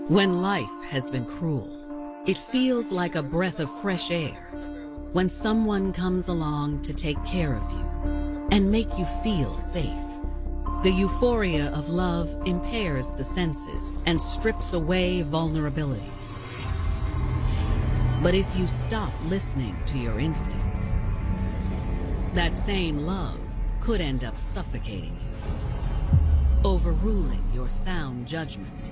When life has been cruel, it feels like a breath of fresh air when someone comes along to take care of you and make you feel safe. The euphoria of love impairs the senses and strips away vulnerabilities. But if you stop listening to your instincts, that same love could end up suffocating you, overruling your sound judgment,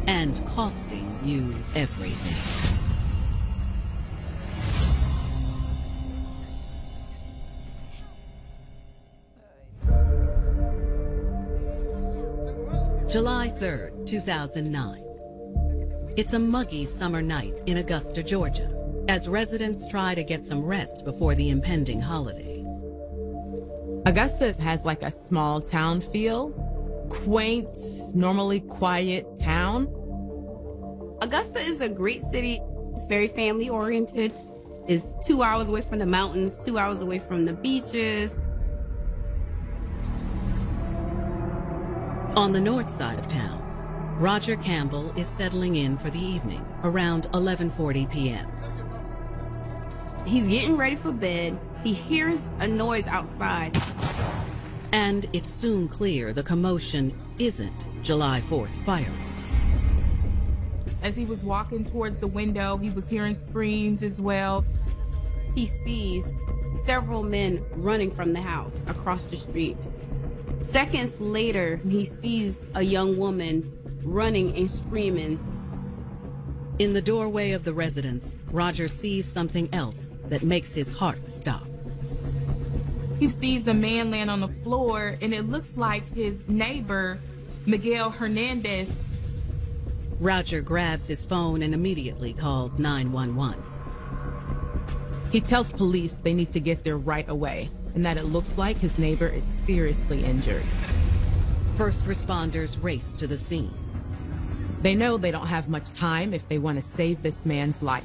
and costing you everything. July 3rd, 2009. It's a muggy summer night in Augusta, Georgia, as residents try to get some rest before the impending holiday. Augusta has like a small town feel, quaint, normally quiet town. Augusta is a great city. It's very family oriented. It's 2 hours away from the mountains, 2 hours away from the beaches. On the north side of town, Roger Campbell is settling in for the evening around 11:40 p.m. He's getting ready for bed. He hears a noise outside. And it's soon clear the commotion isn't July 4th fireworks. As he was walking towards the window, he was hearing screams as well. He sees several men running from the house across the street. Seconds later, he sees a young woman running and screaming. In the doorway of the residence, Roger sees something else that makes his heart stop. He sees a man laying on the floor, and it looks like his neighbor, Miguel Hernandez. Roger grabs his phone and immediately calls 911. He tells police they need to get there right away, and that it looks like his neighbor is seriously injured. First responders race to the scene. They know they don't have much time if they want to save this man's life.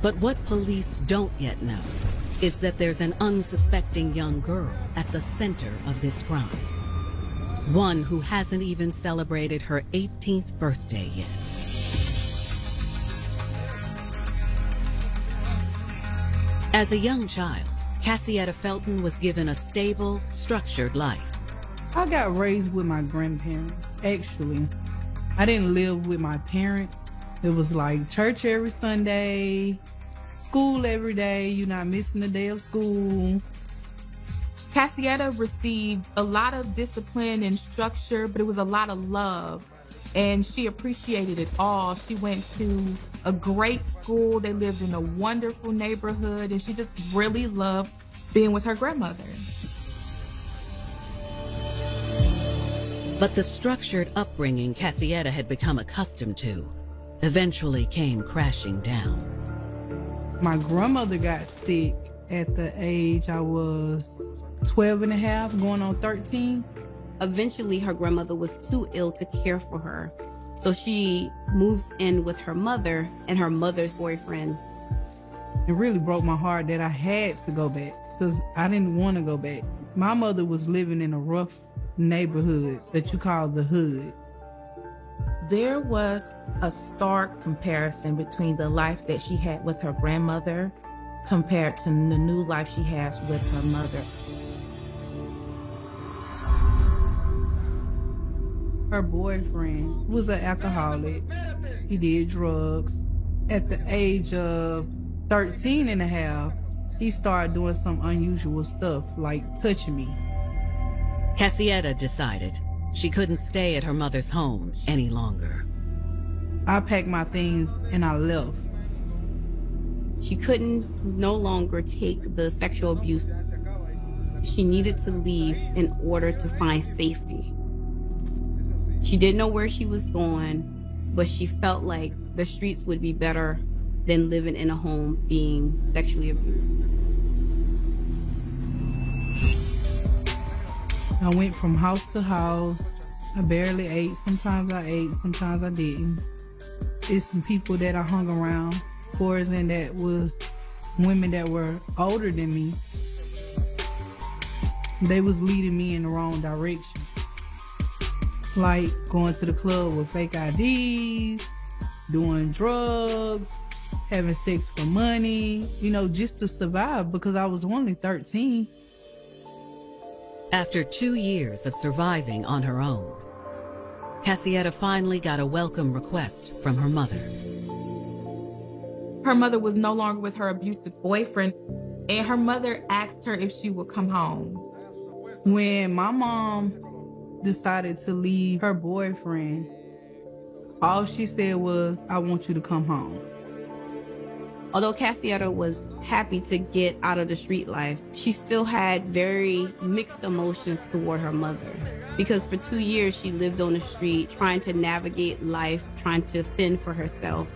But what police don't yet know is that there's an unsuspecting young girl at the center of this crime. One who hasn't even celebrated her 18th birthday yet. As a young child, Cassietta Felton was given a stable, structured life. I got raised with my grandparents, actually. I didn't live with my parents. It was like church every Sunday, school every day, you're not missing a day of school. Cassietta received a lot of discipline and structure, but it was a lot of love, and she appreciated it all. She went to a great school. They lived in a wonderful neighborhood, and she just really loved being with her grandmother. But the structured upbringing Cassietta had become accustomed to eventually came crashing down. My grandmother got sick at the age I was 12 and a half, going on 13. Eventually, her grandmother was too ill to care for her. So she moves in with her mother and her mother's boyfriend. It really broke my heart that I had to go back because I didn't want to go back. My mother was living in a rough neighborhood that you call the hood. There was a stark comparison between the life that she had with her grandmother compared to the new life she has with her mother. Her boyfriend was an alcoholic. He did drugs. At the age of 13 and a half, he started doing some unusual stuff, like touching me. Cassietta decided she couldn't stay at her mother's home any longer. I packed my things and I left. She couldn't no longer take the sexual abuse. She needed to leave in order to find safety. She didn't know where she was going, but she felt like the streets would be better than living in a home being sexually abused. I went from house to house. I barely ate. Sometimes I ate, sometimes I didn't. It's some people that I hung around, of course, and that was women that were older than me. They was leading me in the wrong direction. like going to the club with fake IDs, doing drugs, having sex for money, just to survive because I was only 13. After 2 years of surviving on her own, Cassietta finally got a welcome request from her mother. Her mother was no longer with her abusive boyfriend, and her mother asked her if she would come home. When my mom decided to leave her boyfriend, all she said was, "I want you to come home." Although Cassietta was happy to get out of the street life, she still had very mixed emotions toward her mother. Because for 2 years, she lived on the street, trying to navigate life, trying to fend for herself.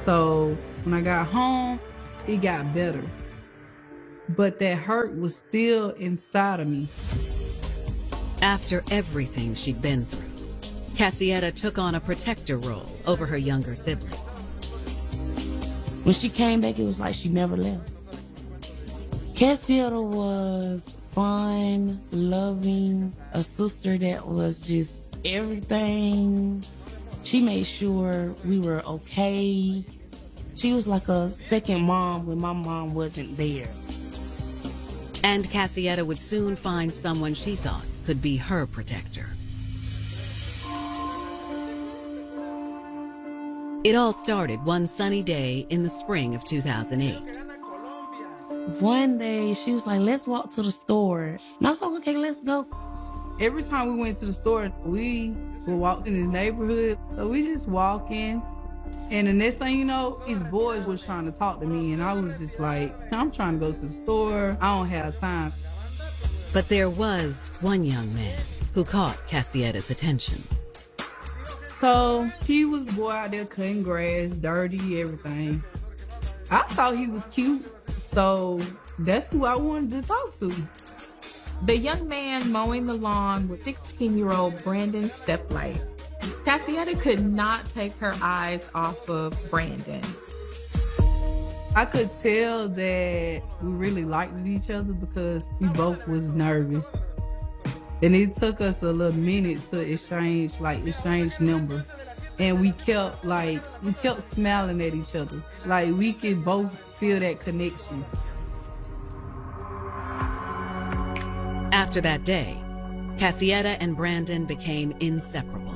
So when I got home, it got better. But that hurt was still inside of me. After everything she'd been through, Cassietta took on a protector role over her younger siblings. When she came back, it was like she never left. Cassietta was fun, loving, a sister that was just everything. She made sure we were okay. She was like a second mom when my mom wasn't there. And Cassietta would soon find someone she thought could be her protector. It all started one sunny day in the spring of 2008. One day, she was like, "Let's walk to the store." And I was like, "Okay, let's go." Every time we went to the store, we would walk in this neighborhood. So we just walking. And the next thing you know, these boys was trying to talk to me. And I was just like, I'm trying to go to the store. I don't have time. But there was one young man who caught Cassietta's attention. So he was boy out there cutting grass, dirty, everything. I thought he was cute. So that's who I wanted to talk to. The young man mowing the lawn was 16-year-old Brandon Steplight. Cassietta could not take her eyes off of Brandon. I could tell that we really liked each other because we both was nervous. And it took us a little minute to exchange numbers. And we kept smiling at each other. Like we could both feel that connection. After that day, Cassietta and Brandon became inseparable.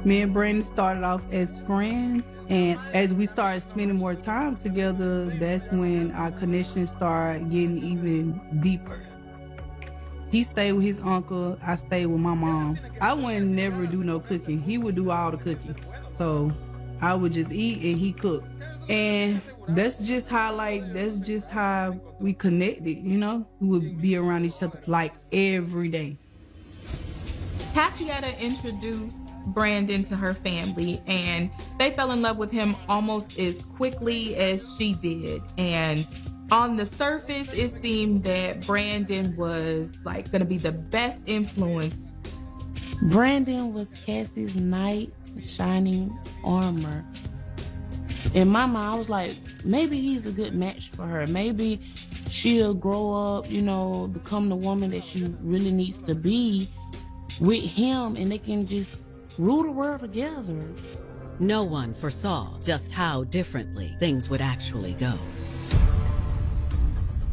Me and Brandon started off as friends, and as we started spending more time together, that's when our connection started getting even deeper. He stayed with his uncle, I stayed with my mom. I would never do no cooking. He would do all the cooking. So I would just eat and he cooked. And that's just how we connected, We would be around each other like every day. Cassietta introduced Brandon to her family, and they fell in love with him almost as quickly as she did. And on the surface, it seemed that Brandon was like going to be the best influence. Brandon was Cassie's knight in shining armor. In my mind, I was like, maybe he's a good match for her. Maybe she'll grow up, become the woman that she really needs to be with him, and they can just rule the world together. No one foresaw just how differently things would actually go.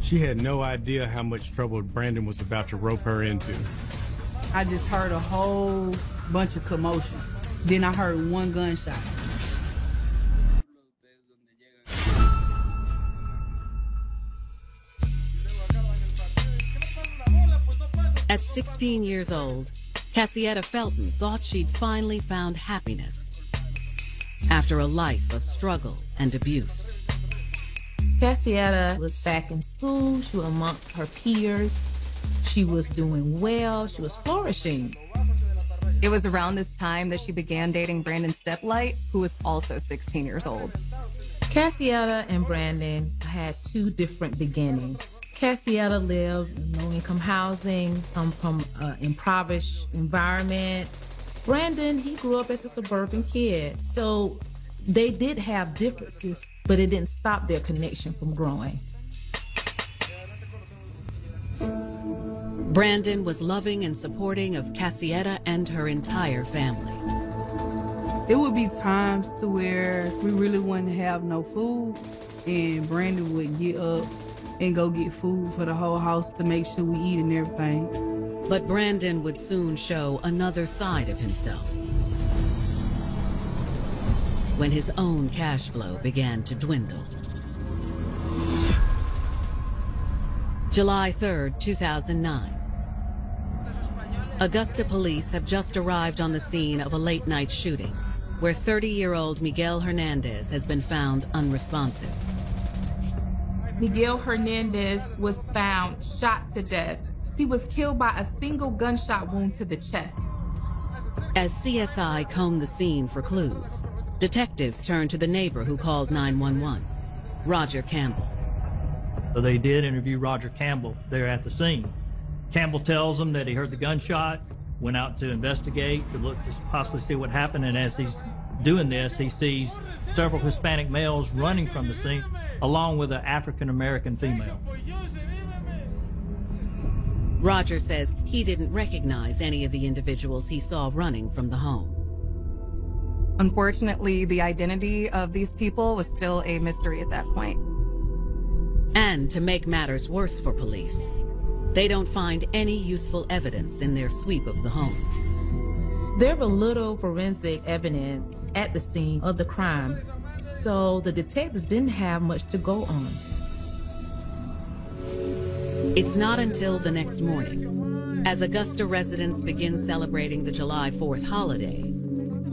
She had no idea how much trouble Brandon was about to rope her into. I just heard a whole bunch of commotion. Then I heard one gunshot. At 16 years old, Cassietta Felton thought she'd finally found happiness after a life of struggle and abuse. Cassietta was back in school. She was amongst her peers. She was doing well. She was flourishing. It was around this time that she began dating Brandon Steplight, who was also 16 years old. Cassietta and Brandon had two different beginnings. Cassietta lived in low-income housing, from an impoverished environment. Brandon, he grew up as a suburban kid. So they did have differences, but it didn't stop their connection from growing. Brandon was loving and supporting of Cassietta and her entire family. It would be times to where we really wouldn't have no food, and Brandon would get up and go get food for the whole house to make sure we eat and everything. But Brandon would soon show another side of himself when his own cash flow began to dwindle. July 3rd, 2009. Augusta police have just arrived on the scene of a late-night shooting where 30-year-old Miguel Hernandez has been found unresponsive. Miguel Hernandez was found shot to death. He was killed by a single gunshot wound to the chest. As CSI combed the scene for clues, detectives turned to the neighbor who called 911, Roger Campbell. So they did interview Roger Campbell there at the scene. Campbell tells them that he heard the gunshot, went out to investigate, to look to possibly see what happened, and as he's doing this, he sees several Hispanic males running from the scene, along with an African-American female. Roger says he didn't recognize any of the individuals he saw running from the home. Unfortunately, the identity of these people was still a mystery at that point. And to make matters worse for police, they don't find any useful evidence in their sweep of the home. There was little forensic evidence at the scene of the crime, so the detectives didn't have much to go on. It's not until the next morning, as Augusta residents begin celebrating the July 4th holiday,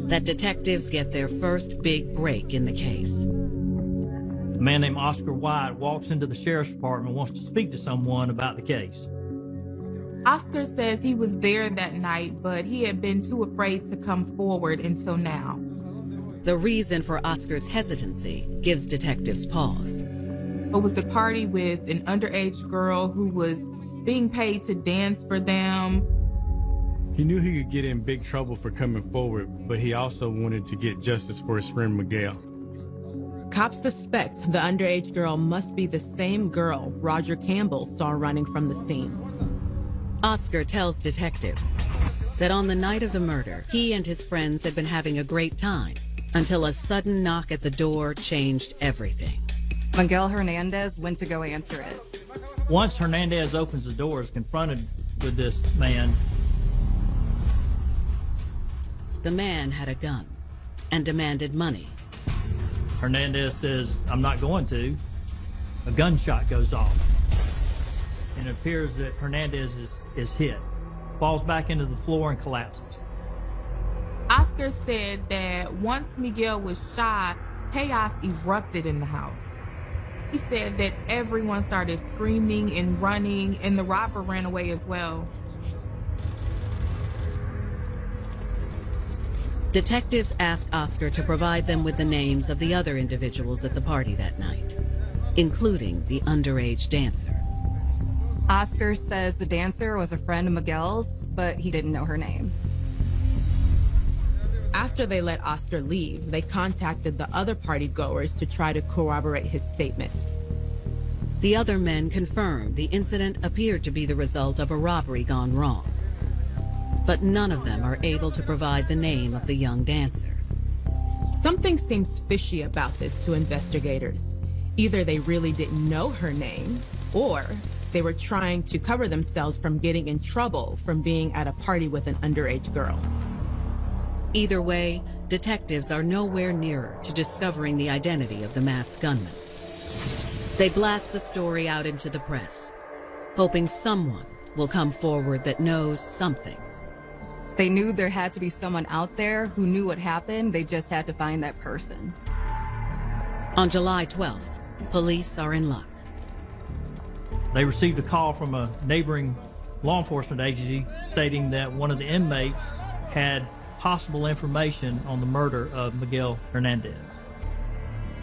that detectives get their first big break in the case. A man named Oscar White walks into the sheriff's department and wants to speak to someone about the case. Oscar says he was there that night, but he had been too afraid to come forward until now. The reason for Oscar's hesitancy gives detectives pause. It was a party with an underage girl who was being paid to dance for them. He knew he could get in big trouble for coming forward, but he also wanted to get justice for his friend Miguel. Cops suspect the underage girl must be the same girl Roger Campbell saw running from the scene. Oscar tells detectives that on the night of the murder, he and his friends had been having a great time until a sudden knock at the door changed everything. Miguel Hernandez went to go answer it. Once Hernandez opens the door, is confronted with this man. The man had a gun and demanded money. Hernandez says, "I'm not going to." A gunshot goes off, and it appears that Hernandez is hit, falls back into the floor and collapses. Oscar said that once Miguel was shot, chaos erupted in the house. He said that everyone started screaming and running, and the robber ran away as well. Detectives ask Oscar to provide them with the names of the other individuals at the party that night, including the underage dancer. Oscar says the dancer was a friend of Miguel's, but he didn't know her name. After they let Oscar leave, they contacted the other party goers to try to corroborate his statement. The other men confirmed the incident appeared to be the result of a robbery gone wrong. But none of them are able to provide the name of the young dancer. Something seems fishy about this to investigators. Either they really didn't know her name, or they were trying to cover themselves from getting in trouble from being at a party with an underage girl. Either way, detectives are nowhere nearer to discovering the identity of the masked gunman. They blast the story out into the press, hoping someone will come forward that knows something. They knew there had to be someone out there who knew what happened. They just had to find that person. On July 12th, police are in luck. They received a call from a neighboring law enforcement agency stating that one of the inmates had possible information on the murder of Miguel Hernandez.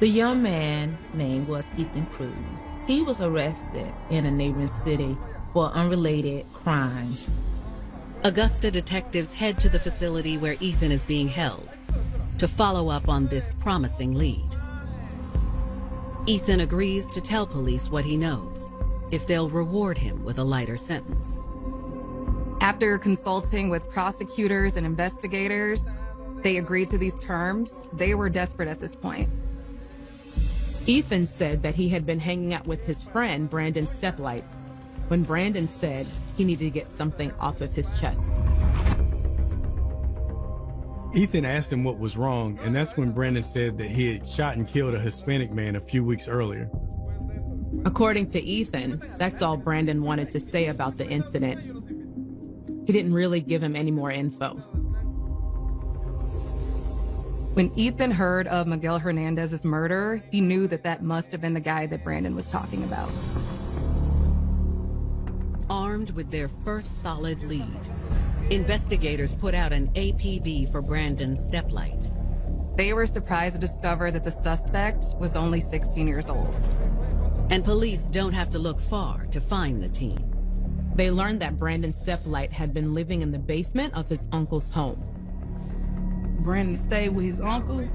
The young man name was Ethan Cruz. He was arrested in a neighboring city for unrelated crime. Augusta detectives head to the facility where Ethan is being held to follow up on this promising lead. Ethan agrees to tell police what he knows if they'll reward him with a lighter sentence. After consulting with prosecutors and investigators, they agreed to these terms. They were desperate at this point. Ethan said that he had been hanging out with his friend, Brandon Steplight, when Brandon said he needed to get something off of his chest. Ethan asked him what was wrong, and that's when Brandon said that he had shot and killed a Hispanic man a few weeks earlier. According to Ethan, that's all Brandon wanted to say about the incident. He didn't really give him any more info. When Ethan heard of Miguel Hernandez's murder, he knew that that must have been the guy that Brandon was talking about. Armed with their first solid lead, investigators put out an APB for Brandon Steplight. They were surprised to discover that the suspect was only 16 years old. And police don't have to look far to find the teen. They learned that Brandon Steplight had been living in the basement of his uncle's home. Brandon stayed with his uncle.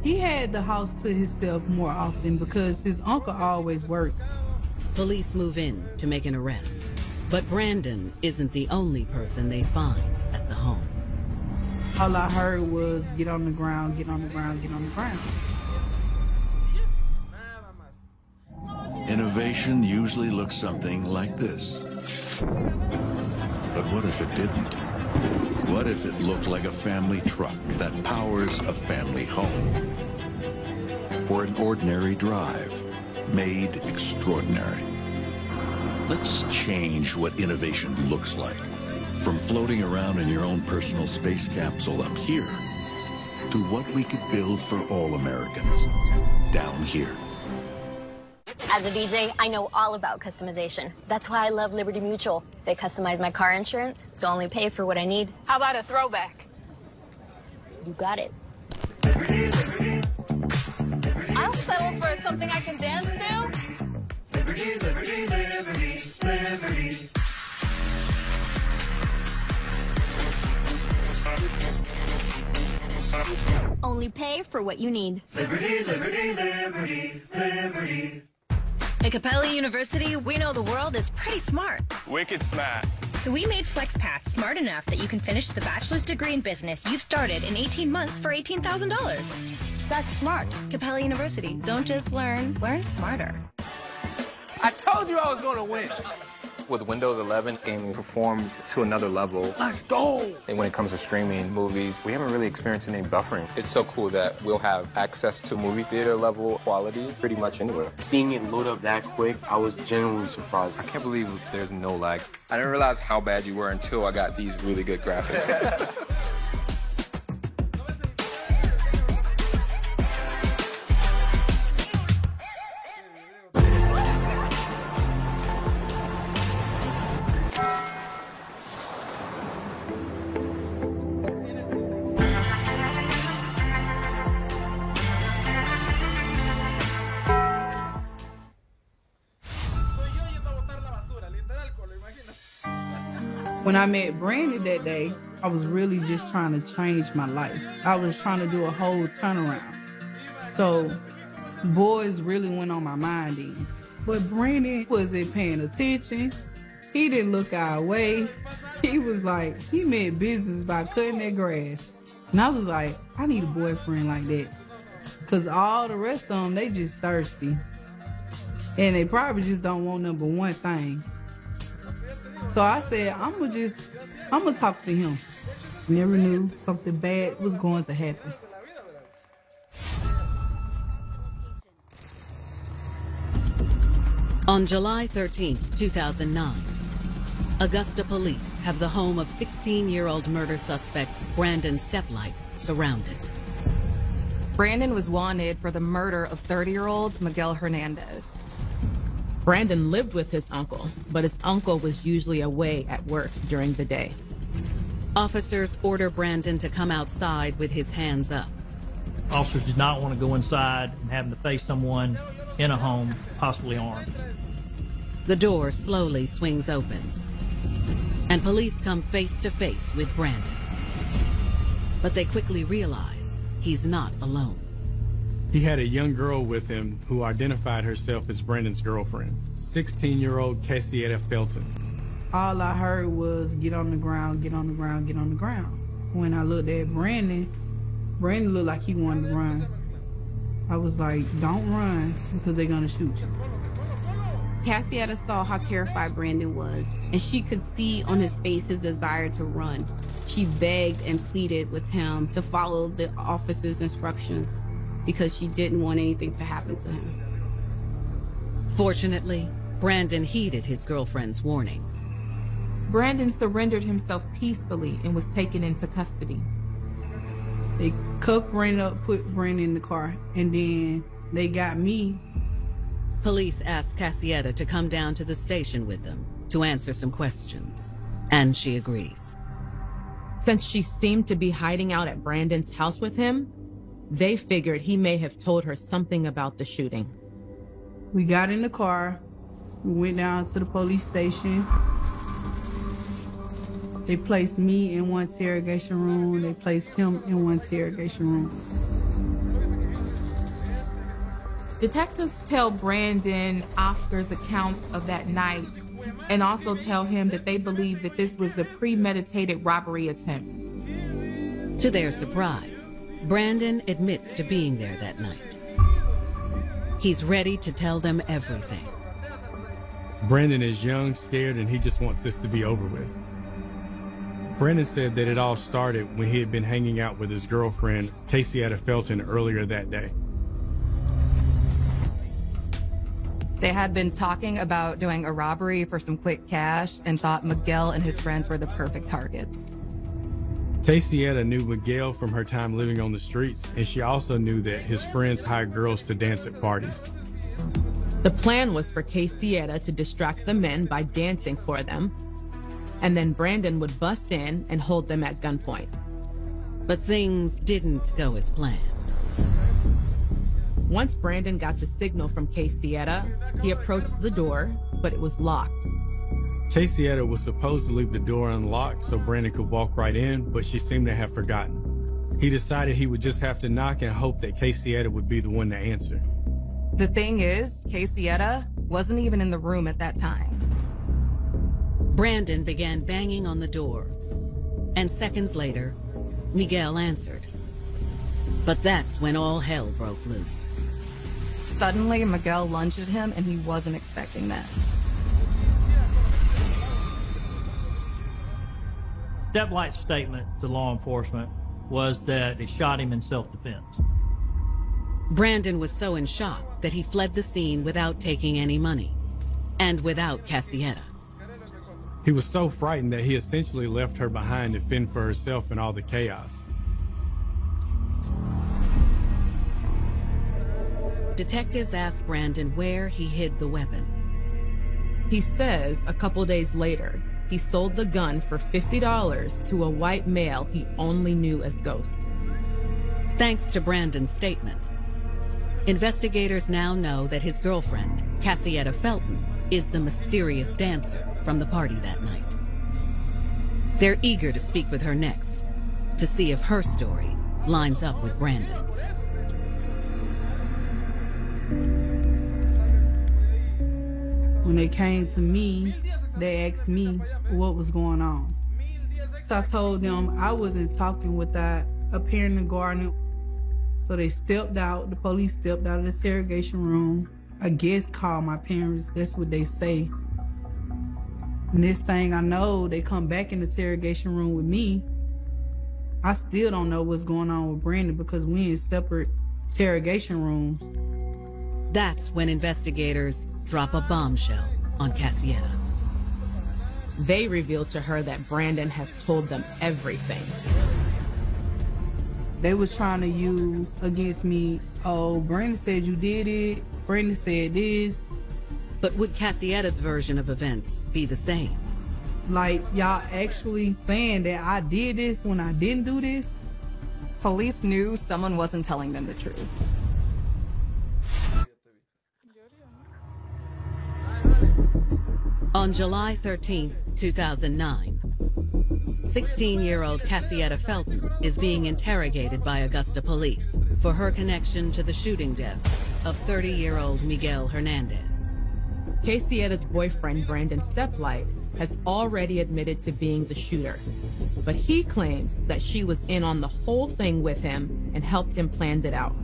He had the house to himself more often because his uncle always worked. Police move in to make an arrest. But Brandon isn't the only person they find at the home. All I heard was, get on the ground, get on the ground, get on the ground. Innovation usually looks something like this. But what if it didn't? What if it looked like a family truck that powers a family home? Or an ordinary drive made extraordinary? Let's change what innovation looks like. From floating around in your own personal space capsule up here to what we could build for all Americans down here. As a DJ, I know all about customization. That's why I love Liberty Mutual. They customize my car insurance, so I only pay for what I need. How about a throwback? You got it. I'll settle for something I can dance to. Liberty, liberty, liberty, liberty. Only pay for what you need. Liberty, liberty, liberty, liberty. At Capella University, we know the world is pretty smart. Wicked smart. So we made FlexPath smart enough that you can finish the bachelor's degree in business you've started in 18 months for $18,000. That's smart. Capella University. Don't just learn smarter. I told you I was going to win. With Windows 11, gaming performs to another level. Let's go! And when it comes to streaming movies, we haven't really experienced any buffering. It's so cool that we'll have access to movie theater level quality pretty much anywhere. Seeing it load up that quick, I was genuinely surprised. I can't believe there's no lag. I didn't realize how bad you were until I got these really good graphics. When I met Brandon that day, I was really just trying to change my life. I was trying to do a whole turnaround. So boys really went on my mind then. But Brandon wasn't paying attention. He didn't look our way. He was like, he meant business by cutting that grass. And I was like, I need a boyfriend like that. Because all the rest of them, they just thirsty. And they probably just don't want number one thing. So I said, I'm gonna talk to him. Never knew something bad was going to happen. On July 13, 2009, Augusta police have the home of 16-year-old murder suspect Brandon Steplight surrounded. Brandon was wanted for the murder of 30-year-old Miguel Hernandez. Brandon lived with his uncle, but his uncle was usually away at work during the day. Officers order Brandon to come outside with his hands up. Officers did not want to go inside and have him to face someone in a home, possibly armed. The door slowly swings open, and police come face to face with Brandon. But they quickly realize he's not alone. He had a young girl with him who identified herself as Brandon's girlfriend, 16-year-old Cassietta Felton. All I heard was, get on the ground, get on the ground, get on the ground. When I looked at Brandon looked like he wanted to run. I was like, don't run because they're gonna shoot you. Cassietta saw how terrified Brandon was, and she could see on his face his desire to run. She begged and pleaded with him to follow the officer's instructions because she didn't want anything to happen to him. Fortunately, Brandon heeded his girlfriend's warning. Brandon surrendered himself peacefully and was taken into custody. They cuffed Brandon up, put Brandon in the car, and then they got me. Police asked Cassietta to come down to the station with them to answer some questions, and she agrees. Since she seemed to be hiding out at Brandon's house with him, they figured he may have told her something about the shooting. We got in the car, we went down to the police station. They placed me in one interrogation room, they placed him in one interrogation room. Detectives tell Brandon Oscar's account of that night and also tell him that they believe that this was the premeditated robbery attempt. To their surprise, Brandon admits to being there that night. He's ready to tell them everything. Brandon is young, scared, and he just wants this to be over with. Brandon said that it all started when he had been hanging out with his girlfriend, Cassietta Felton, earlier that day. They had been talking about doing a robbery for some quick cash and thought Miguel and his friends were the perfect targets. Cassietta knew Miguel from her time living on the streets, and she also knew that his friends hired girls to dance at parties. The plan was for Cassietta to distract the men by dancing for them, and then Brandon would bust in and hold them at gunpoint. But things didn't go as planned. Once Brandon got the signal from Cassietta, he approached the door, but it was locked. Cassietta was supposed to leave the door unlocked so Brandon could walk right in, but she seemed to have forgotten. He decided he would just have to knock and hope that Cassietta would be the one to answer. The thing is, Cassietta wasn't even in the room at that time. Brandon began banging on the door, and seconds later, Miguel answered. But that's when all hell broke loose. Suddenly, Miguel lunged at him, and he wasn't expecting that. Steplight's statement to law enforcement was that he shot him in self-defense. Brandon was so in shock that he fled the scene without taking any money, and without Cassietta. He was so frightened that he essentially left her behind to fend for herself in all the chaos. Detectives asked Brandon where he hid the weapon. He says a couple days later, he sold the gun for $50 to a white male he only knew as Ghost. Thanks to Brandon's statement, investigators now know that his girlfriend, Cassietta Felton, is the mysterious dancer from the party that night. They're eager to speak with her next, to see if her story lines up with Brandon's. When they came to me, they asked me what was going on. So I told them I wasn't talking without appearing in the garden. So they stepped out, the police stepped out of the interrogation room. I guess called my parents, that's what they say. Next thing I know, they come back in the interrogation room with me. I still don't know what's going on with Brandon because we in separate interrogation rooms. That's when investigators drop a bombshell on Cassietta. They revealed to her that Brandon has told them everything. They was trying to use against me, oh, Brandon said you did it, Brandon said this. But would Cassietta's version of events be the same? Like, y'all actually saying that I did this when I didn't do this? Police knew someone wasn't telling them the truth. On July 13th, 2009, 16-year-old Cassietta Felton is being interrogated by Augusta police for her connection to the shooting death of 30-year-old Miguel Hernandez. Cassietta's boyfriend, Brandon Steplight, has already admitted to being the shooter. But he claims that she was in on the whole thing with him and helped him plan it out.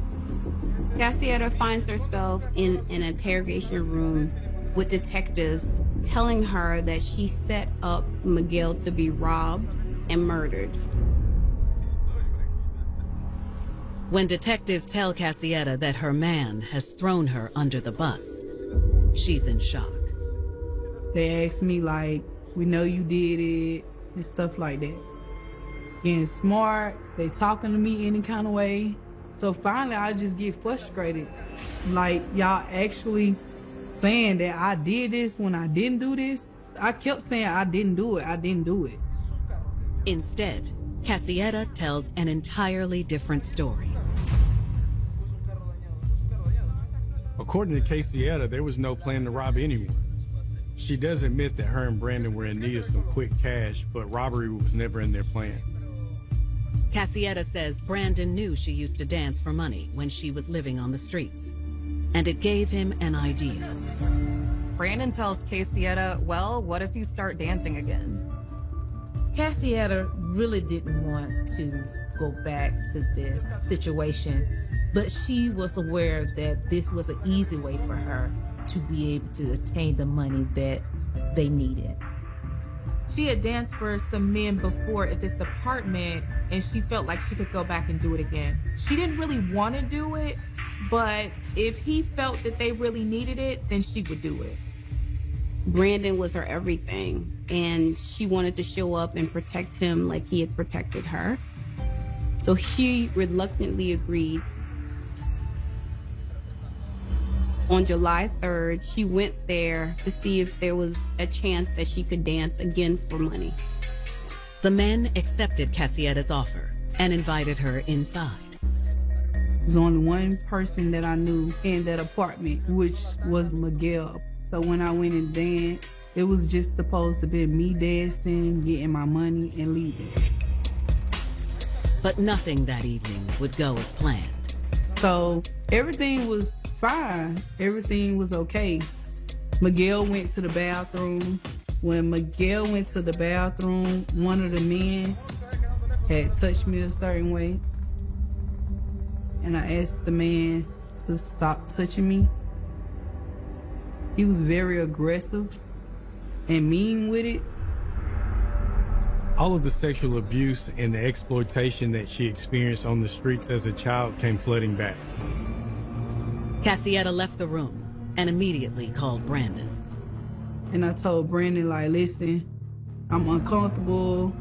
Cassietta finds herself in an interrogation room with detectives telling her that she set up Miguel to be robbed and murdered. When detectives tell Cassietta that her man has thrown her under the bus, she's in shock. They asked me like, we know you did it, and stuff like that. Getting smart, they talking to me any kind of way. So finally I just get frustrated. Like, y'all actually saying that I did this when I didn't do this? I kept saying I didn't do it. Instead, Cassietta tells an entirely different story. According to Cassietta, there was no plan to rob anyone. She does admit that her and Brandon were in need of some quick cash, but robbery was never in their plan. Cassietta says Brandon knew she used to dance for money when she was living on the streets, and it gave him an idea. Brandon tells Cassietta, well, what if you start dancing again? Cassietta really didn't want to go back to this situation, but she was aware that this was an easy way for her to be able to attain the money that they needed. She had danced for some men before at this apartment, and she felt like she could go back and do it again. She didn't really want to do it, but if he felt that they really needed it, then she would do it. Brandon was her everything, and she wanted to show up and protect him like he had protected her. So she reluctantly agreed. On July 3rd, she went there to see if there was a chance that she could dance again for money. The men accepted Cassietta's offer and invited her inside. There was only one person that I knew in that apartment, which was Miguel. So when I went and danced, it was just supposed to be me dancing, getting my money, and leaving. But nothing that evening would go as planned. So everything was fine. Everything was okay. Miguel went to the bathroom. When Miguel went to the bathroom, one of the men had touched me a certain way. And I asked the man to stop touching me. He was very aggressive and mean with it. All of the sexual abuse and the exploitation that she experienced on the streets as a child came flooding back. Cassietta left the room and immediately called Brandon. And I told Brandon, like, listen, I'm uncomfortable.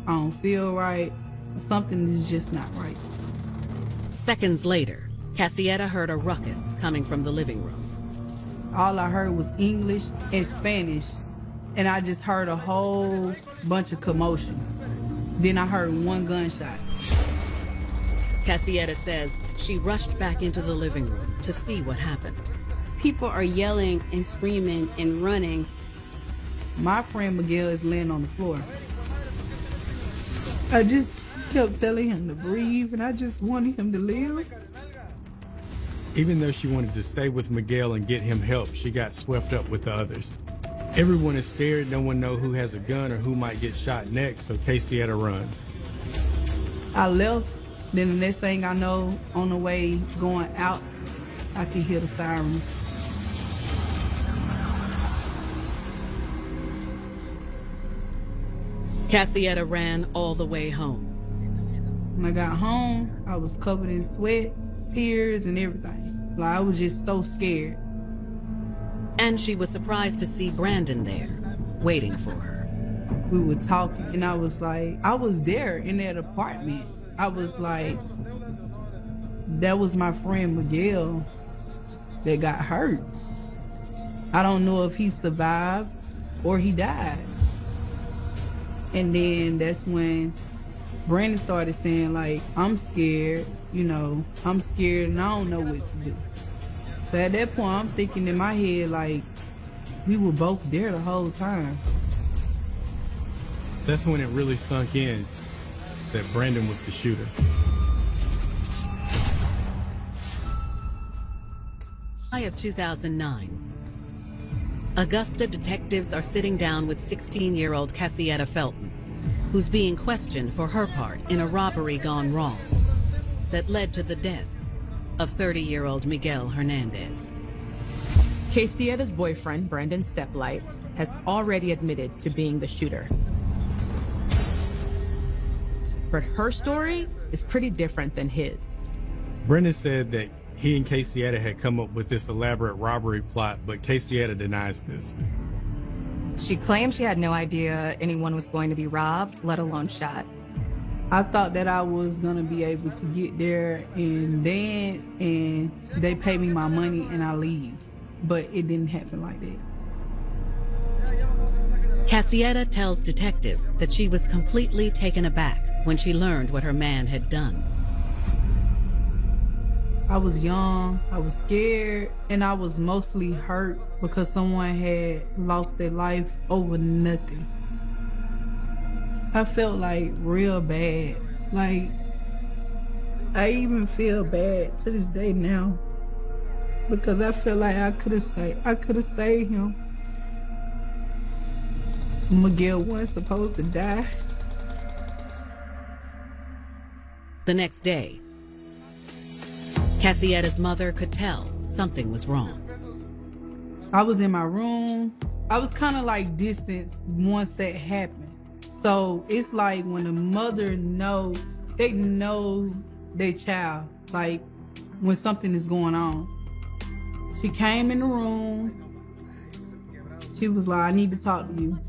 I don't feel right. Something is just not right. Seconds later, Cassietta heard a ruckus coming from the living room. All I heard was English and Spanish, and I just heard a whole bunch of commotion. Then I heard one gunshot. Cassietta says she rushed back into the living room to see what happened. People are yelling and screaming and running. My friend Miguel is laying on the floor. I just kept telling him to breathe, and I just wanted him to live. Even though she wanted to stay with Miguel and get him help, she got swept up with the others. Everyone is scared. No one knows who has a gun or who might get shot next, so Cassietta runs. I left. Then the next thing I know, on the way going out, I can hear the sirens. Cassietta ran all the way home. When I got home, I was covered in sweat, tears, and everything. Like, I was just so scared. And she was surprised to see Brandon there, waiting for her. We were talking, and I was like, I was there in that apartment. I was like, that was my friend Miguel that got hurt. I don't know if he survived or he died. And then that's when Brandon started saying, like, I'm scared, you know, I'm scared and I don't know what to do. So at that point, I'm thinking in my head, like, we were both there the whole time. That's when it really sunk in that Brandon was the shooter. July of 2009. Augusta detectives are sitting down with 16-year-old Cassietta Felton, who's being questioned for her part in a robbery gone wrong that led to the death of 30-year-old Miguel Hernandez. Cassietta's boyfriend, Brandon Steplight, has already admitted to being the shooter. But her story is pretty different than his. Brendan said that he and Cassietta had come up with this elaborate robbery plot, but Cassietta denies this. She claimed she had no idea anyone was going to be robbed, let alone shot. I thought that I was gonna be able to get there and dance and they pay me my money and I leave. But it didn't happen like that. Cassietta tells detectives that she was completely taken aback when she learned what her man had done. I was young, I was scared, and I was mostly hurt because someone had lost their life over nothing. I felt like real bad. Like, I even feel bad to this day now because I feel like I could have saved him. Miguel wasn't supposed to die. The next day, Cassietta's mother could tell something was wrong. I was in my room. I was kind of like distanced once that happened. So it's like when the mother they know their child, like when something is going on. She came in the room. She was like, I need to talk to you.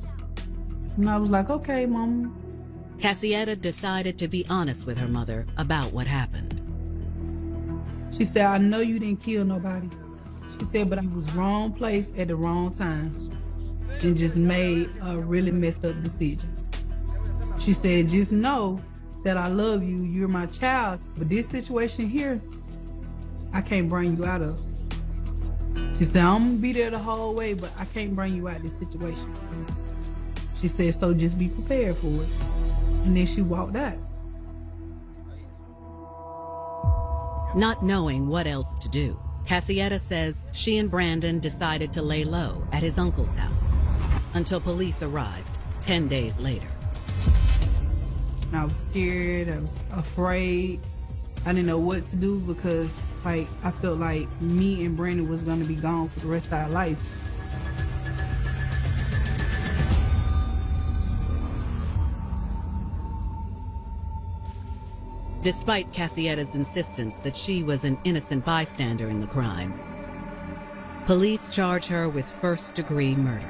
And I was like, okay, Mama. Cassietta decided to be honest with her mother about what happened. She said, I know you didn't kill nobody. She said, but I was wrong place at the wrong time and just made a really messed up decision. She said, just know that I love you. You're my child. But this situation here, I can't bring you out of. She said, I'm gonna be there the whole way, but I can't bring you out of this situation. She said, so just be prepared for it. And then she walked out. Not knowing what else to do, Cassietta says she and Brandon decided to lay low at his uncle's house until police arrived 10 days later. I was scared, I was afraid. I didn't know what to do because I felt like me and Brandon was gonna be gone for the rest of our life. Despite Cassietta's insistence that she was an innocent bystander in the crime, police charge her with first-degree murder.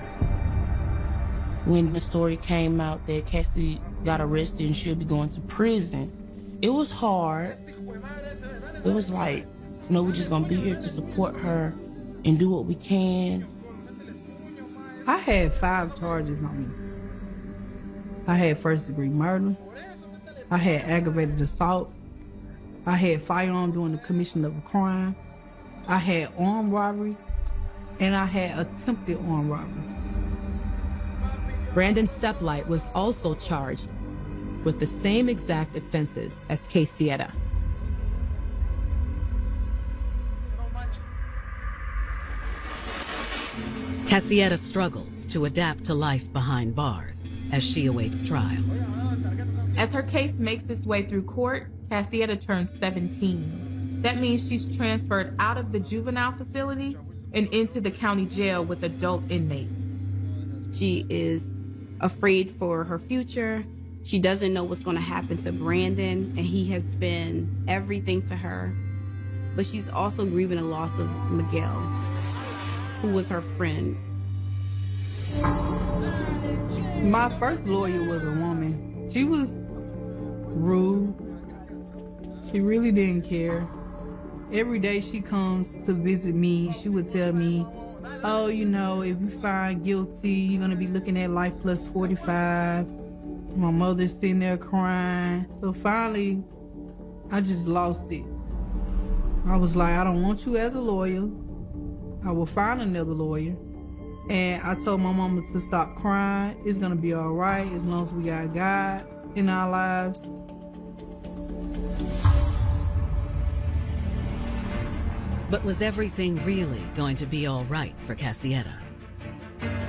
When the story came out that Cassie got arrested and she'll be going to prison, it was hard. It was like, we're just gonna be here to support her and do what we can. I had 5 charges on me. I had first-degree murder. I had aggravated assault. I had firearm during the commission of a crime. I had armed robbery. And I had attempted armed robbery. Brandon Steplight was also charged with the same exact offenses as Cassietta. Cassietta struggles to adapt to life behind bars as she awaits trial. As her case makes its way through court, Cassietta turns 17. That means she's transferred out of the juvenile facility and into the county jail with adult inmates. She is afraid for her future. She doesn't know what's going to happen to Brandon, and he has been everything to her. But she's also grieving the loss of Miguel, who was her friend. My first lawyer was a woman. She was rude. She really didn't care. Every day she comes to visit me, she would tell me, oh, if you find guilty, you're going to be looking at life plus 45. My mother's sitting there crying. So finally, I just lost it. I was like, I don't want you as a lawyer. I will find another lawyer. And I told my mama to stop crying. It's going to be all right as long as we got God in our lives. But was everything really going to be all right for Cassietta?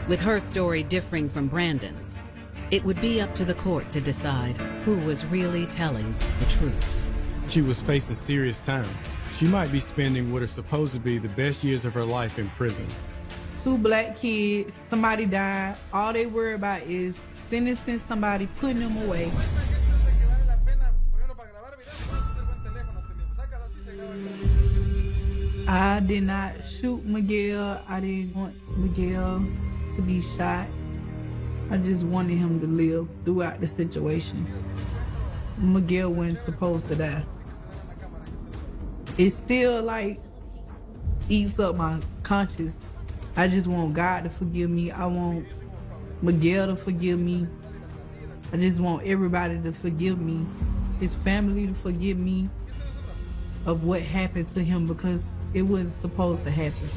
With her story differing from Brandon's, it would be up to the court to decide who was really telling the truth. She was facing serious time. She might be spending what are supposed to be the best years of her life in prison. 2 black kids, somebody died. All they worry about is sentencing somebody, putting them away. I did not shoot Miguel. I didn't want Miguel to be shot. I just wanted him to live throughout the situation. Miguel wasn't supposed to die. It still like eats up my conscience. I just want God to forgive me. I want Miguel to forgive me. I just want everybody to forgive me. His family to forgive me of what happened to him, because it wasn't supposed to happen.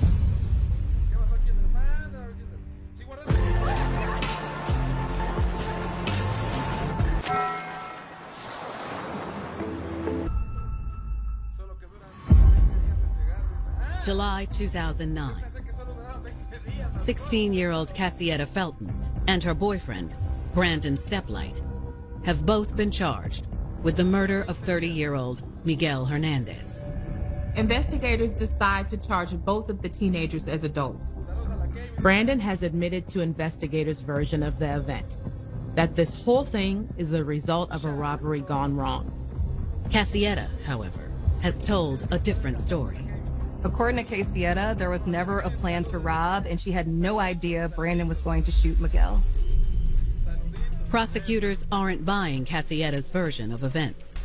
July 2009. 16-year-old Cassietta Felton and her boyfriend, Brandon Steplight, have both been charged with the murder of 30-year-old Miguel Hernandez. Investigators decide to charge both of the teenagers as adults. Brandon has admitted to investigators' version of the event, that this whole thing is a result of a robbery gone wrong. Cassietta, however, has told a different story. According to Cassietta, there was never a plan to rob, and she had no idea Brandon was going to shoot Miguel. Prosecutors aren't buying Cassietta's version of events.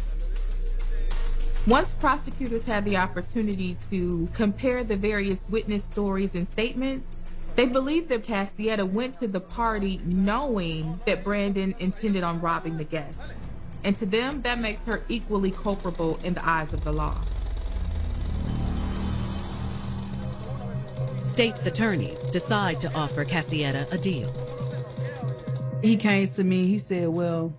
Once prosecutors had the opportunity to compare the various witness stories and statements, they believe that Cassietta went to the party knowing that Brandon intended on robbing the guests. And to them, that makes her equally culpable in the eyes of the law. State's attorneys decide to offer Cassietta a deal. He came to me, he said, well,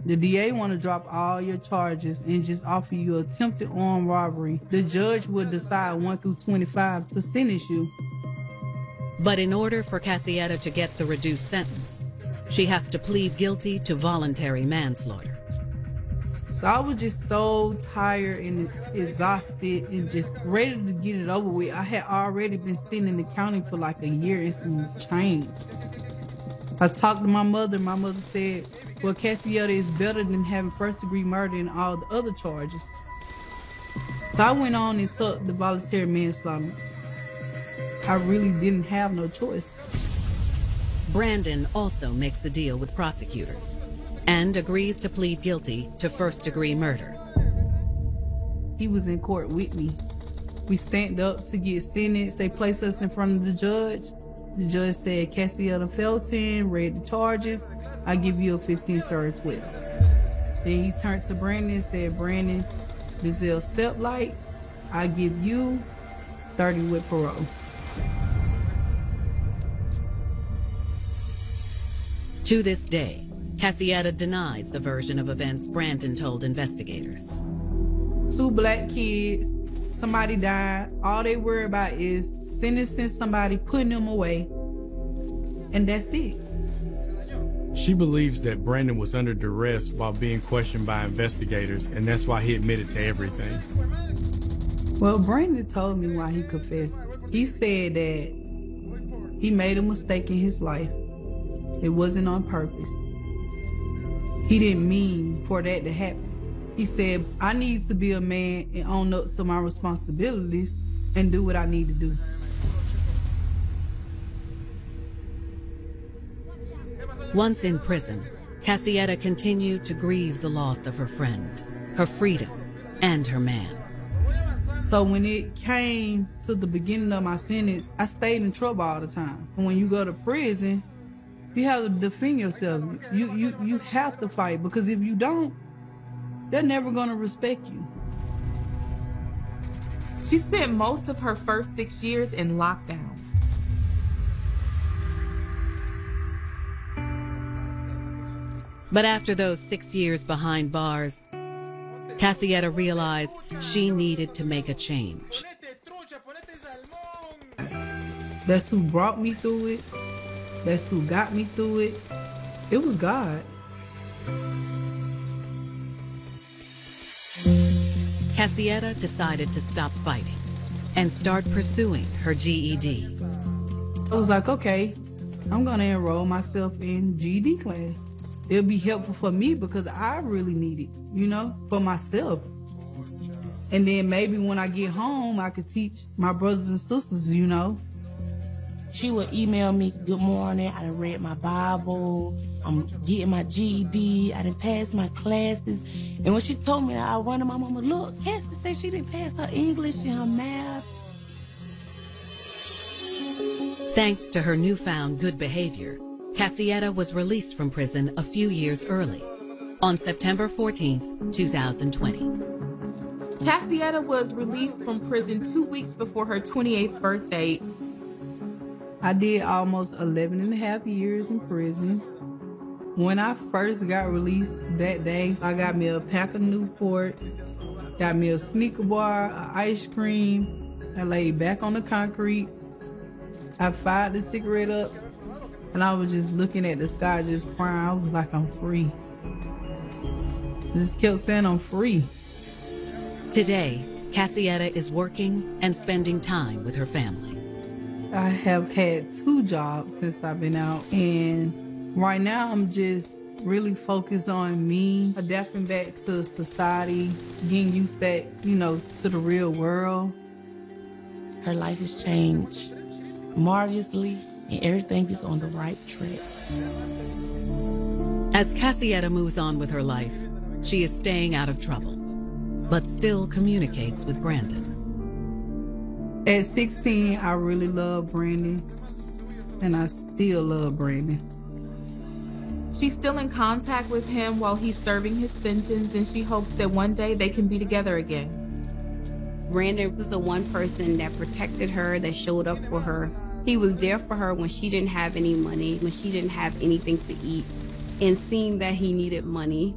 the DA want to drop all your charges and just offer you attempted armed robbery. The judge will decide 1 through 25 to sentence you. But in order for Cassietta to get the reduced sentence, she has to plead guilty to voluntary manslaughter. So I was just so tired and exhausted and just ready to get it over with. I had already been sitting in the county for like a year and some change. I talked to my mother. My mother said, well, Cassietta is better than having first-degree murder and all the other charges. So I went on and took the voluntary manslaughter. I really didn't have no choice. Brandon also makes a deal with prosecutors and agrees to plead guilty to first-degree murder. He was in court with me. We stand up to get sentenced. They placed us in front of the judge. The judge said, Cassietta Felton, read the charges. I give you a 15-12. Then he turned to Brandon and said, Brandon Denzel Steplight, I give you 30 with parole. To this day, Cassietta denies the version of events Brandon told investigators. 2 black kids, somebody died. All they worry about is sentencing somebody, putting them away, and that's it. She believes that Brandon was under duress while being questioned by investigators, and that's why he admitted to everything. Well, Brandon told me why he confessed. He said that he made a mistake in his life. It wasn't on purpose. He didn't mean for that to happen. He said, I need to be a man and own up to my responsibilities and do what I need to do. Once in prison, Cassietta continued to grieve the loss of her friend, her freedom, and her man. So when it came to the beginning of my sentence, I stayed in trouble all the time. And when you go to prison, you have to defend yourself. You have to fight, because if you don't, they're never gonna respect you. She spent most of her first 6 years in lockdown. But after those 6 years behind bars, Cassietta realized she needed to make a change. That's who brought me through it. That's who got me through it. It was God. Cassietta decided to stop fighting and start pursuing her GED. I was like, okay, I'm gonna enroll myself in GED class. It'll be helpful for me because I really need it, you know, for myself. And then maybe when I get home, I could teach my brothers and sisters, you know. She would email me, good morning, I done read my Bible, I'm getting my GED, I done passed my classes. And when she told me that, I run to my mama, look, Cassie said she didn't pass her English and her math. Thanks to her newfound good behavior, Cassietta was released from prison a few years early, on September 14th, 2020. Cassietta was released from prison 2 weeks before her 28th birthday. I did almost 11 and a half years in prison. When I first got released that day, I got me a pack of Newports, got me a Snicker bar, an ice cream. I laid back on the concrete. I fired the cigarette up, and I was just looking at the sky, just crying. I was like, I'm free. I just kept saying I'm free. Today, Cassietta is working and spending time with her family. I have had 2 jobs since I've been out, and right now I'm just really focused on me, adapting back to society, getting used back, you know, to the real world. Her life has changed marvelously, and everything is on the right track. As Cassietta moves on with her life, she is staying out of trouble, but still communicates with Brandon. At 16, I really loved Brandon, and I still love Brandon. She's still in contact with him while he's serving his sentence, and she hopes that one day they can be together again. Brandon was the one person that protected her, that showed up for her. He was there for her when she didn't have any money, when she didn't have anything to eat. And seeing that he needed money,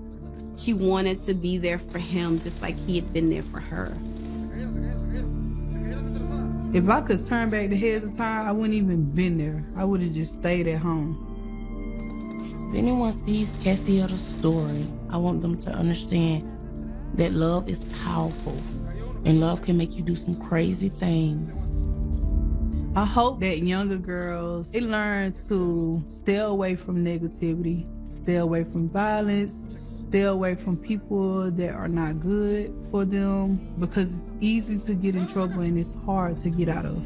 she wanted to be there for him just like he had been there for her. If I could turn back the heads of time, I wouldn't even been there. I would have just stayed at home. If anyone sees Cassietta's story, I want them to understand that love is powerful, and love can make you do some crazy things. I hope that younger girls, they learn to stay away from negativity, stay away from violence, stay away from people that are not good for them, because it's easy to get in trouble and it's hard to get out of.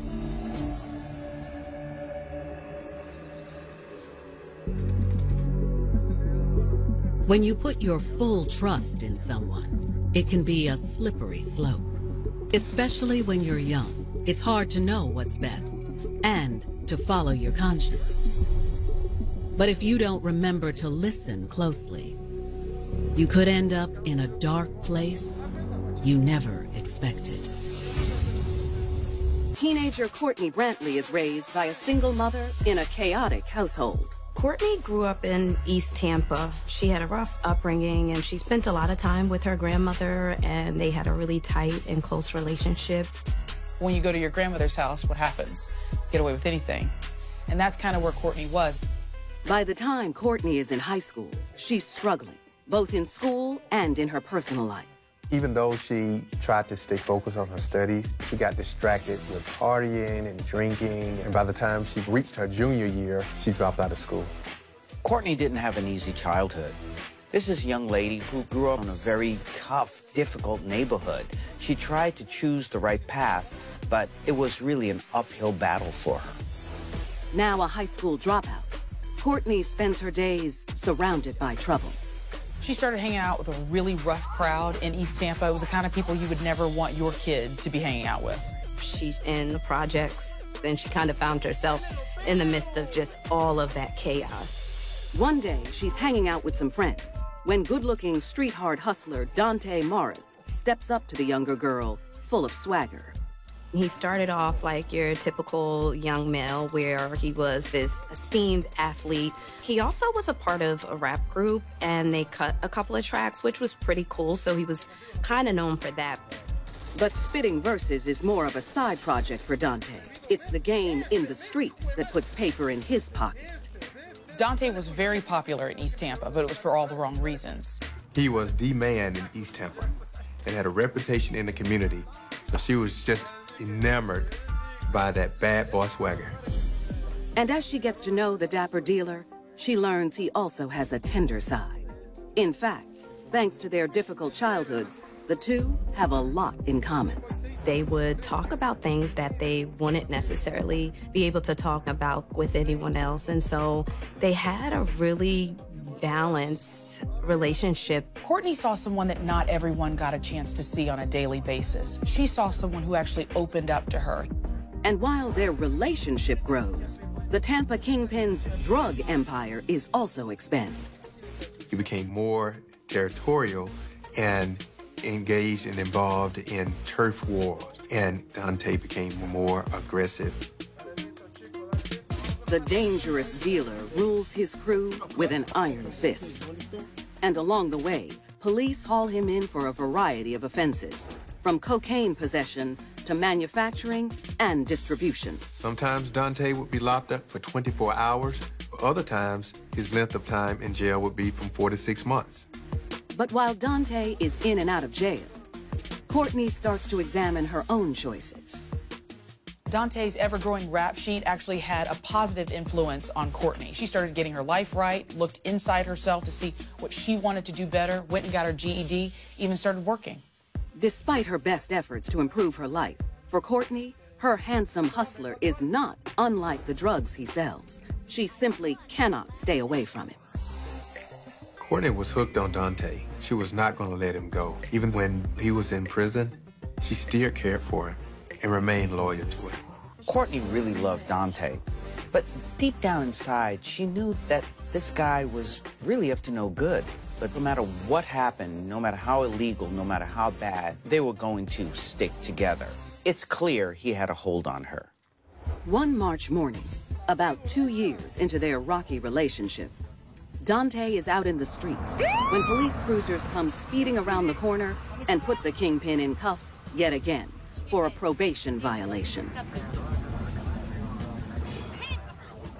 When you put your full trust in someone, it can be a slippery slope. Especially when you're young, it's hard to know what's best and to follow your conscience. But if you don't remember to listen closely, you could end up in a dark place you never expected. Teenager Courtney Brantley is raised by a single mother in a chaotic household. Courtney grew up in East Tampa. She had a rough upbringing, and she spent a lot of time with her grandmother, and they had a really tight and close relationship. When you go to your grandmother's house, what happens? Get away with anything. And that's kind of where Courtney was. By the time Courtney is in high school, she's struggling, both in school and in her personal life. Even though she tried to stay focused on her studies, she got distracted with partying and drinking, and by the time she reached her junior year, she dropped out of school. Courtney didn't have an easy childhood. This is a young lady who grew up in a very tough, difficult neighborhood. She tried to choose the right path, but it was really an uphill battle for her. Now a high school dropout, Courtney spends her days surrounded by trouble. She started hanging out with a really rough crowd in East Tampa. It was the kind of people you would never want your kid to be hanging out with. She's in the projects, then she kind of found herself in the midst of just all of that chaos. One day, she's hanging out with some friends when good-looking street-hard hustler Dante Morris steps up to the younger girl, full of swagger. He started off like your typical young male, where he was this esteemed athlete. He also was a part of a rap group, and they cut a couple of tracks, which was pretty cool, so he was kind of known for that. But spitting verses is more of a side project for Dante. It's the game in the streets that puts paper in his pocket. Dante was very popular in East Tampa, but it was for all the wrong reasons. He was the man in East Tampa and had a reputation in the community. So she was just enamored by that bad boy swagger. And as she gets to know the dapper dealer, she learns he also has a tender side. In fact, thanks to their difficult childhoods, the two have a lot in common. They would talk about things that they wouldn't necessarily be able to talk about with anyone else. And so they had a really balanced relationship. Courtney saw someone that not everyone got a chance to see on a daily basis. She saw someone who actually opened up to her. And while their relationship grows, the Tampa Kingpin's drug empire is also expanding. He became more territorial and engaged and involved in turf wars, and Dante became more aggressive. The dangerous dealer rules his crew with an iron fist. And along the way, police haul him in for a variety of offenses, from cocaine possession to manufacturing and distribution. Sometimes Dante would be locked up for 24 hours. Other times, his length of time in jail would be from 4 to 6 months. But while Dante is in and out of jail, Courtney starts to examine her own choices. Dante's ever-growing rap sheet actually had a positive influence on Courtney. She started getting her life right, looked inside herself to see what she wanted to do better, went and got her GED, even started working. Despite her best efforts to improve her life, for Courtney, her handsome hustler is not unlike the drugs he sells. She simply cannot stay away from him. Courtney was hooked on Dante. She was not going to let him go. Even when he was in prison, she still cared for him and remained loyal to him. Courtney really loved Dante, but deep down inside, she knew that this guy was really up to no good. But no matter what happened, no matter how illegal, no matter how bad, they were going to stick together. It's clear he had a hold on her. One March morning, about 2 years into their rocky relationship, Dante is out in the streets when police cruisers come speeding around the corner and put the Kingpin in cuffs yet again for a probation violation.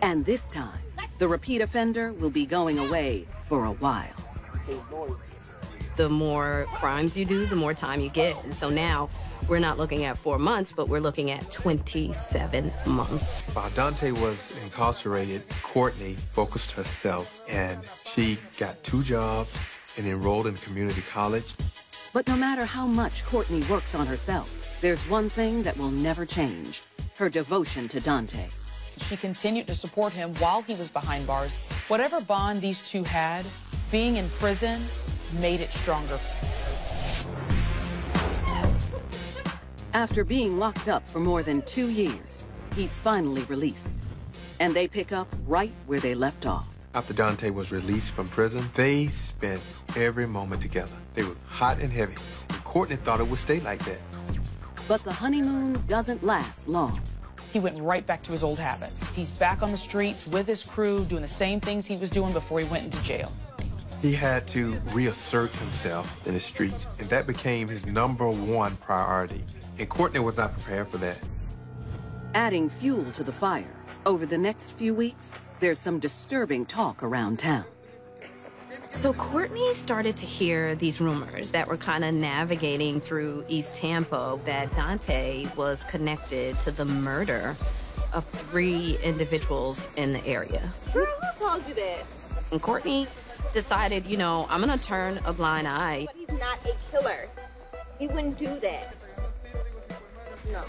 And this time, the repeat offender will be going away for a while. The more crimes you do, the more time you get. And so now we're not looking at 4 months, but we're looking at 27 months. While Dante was incarcerated, Courtney focused herself, and she got 2 jobs and enrolled in community college. But no matter how much Courtney works on herself, there's one thing that will never change: her devotion to Dante. She continued to support him while he was behind bars. Whatever bond these two had, being in prison made it stronger. After being locked up for more than 2 years, he's finally released. And they pick up right where they left off. After Dante was released from prison, they spent every moment together. They were hot and heavy. And Courtney thought it would stay like that. But the honeymoon doesn't last long. He went right back to his old habits. He's back on the streets with his crew, doing the same things he was doing before he went into jail. He had to reassert himself in the streets, and that became his #1 priority. And Courtney was not prepared for that. Adding fuel to the fire, over the next few weeks, there's some disturbing talk around town. So Courtney started to hear these rumors that were kind of navigating through East Tampa that Dante was connected to the murder of 3 individuals in the area. Girl, who told you that? And Courtney decided, you know, I'm gonna turn a blind eye. But he's not a killer. He wouldn't do that. No.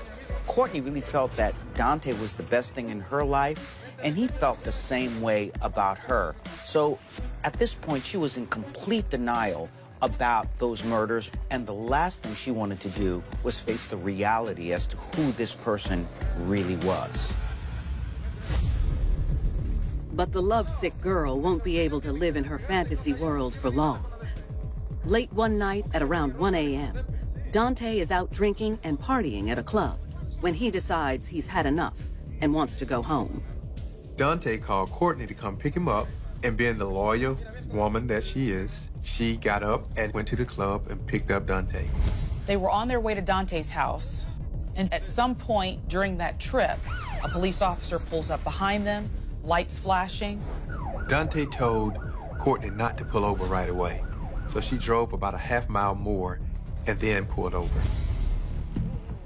Courtney really felt that Dante was the best thing in her life, and he felt the same way about her. So at this point, she was in complete denial about those murders, and the last thing she wanted to do was face the reality as to who this person really was. But the lovesick girl won't be able to live in her fantasy world for long. Late one night at around 1 a.m., Dante is out drinking and partying at a club when he decides he's had enough and wants to go home. Dante called Courtney to come pick him up, and being the loyal woman that she is, she got up and went to the club and picked up Dante. They were on their way to Dante's house, and at some point during that trip, a police officer pulls up behind them, lights flashing. Dante told Courtney not to pull over right away, so she drove about a half-mile more and then pulled over.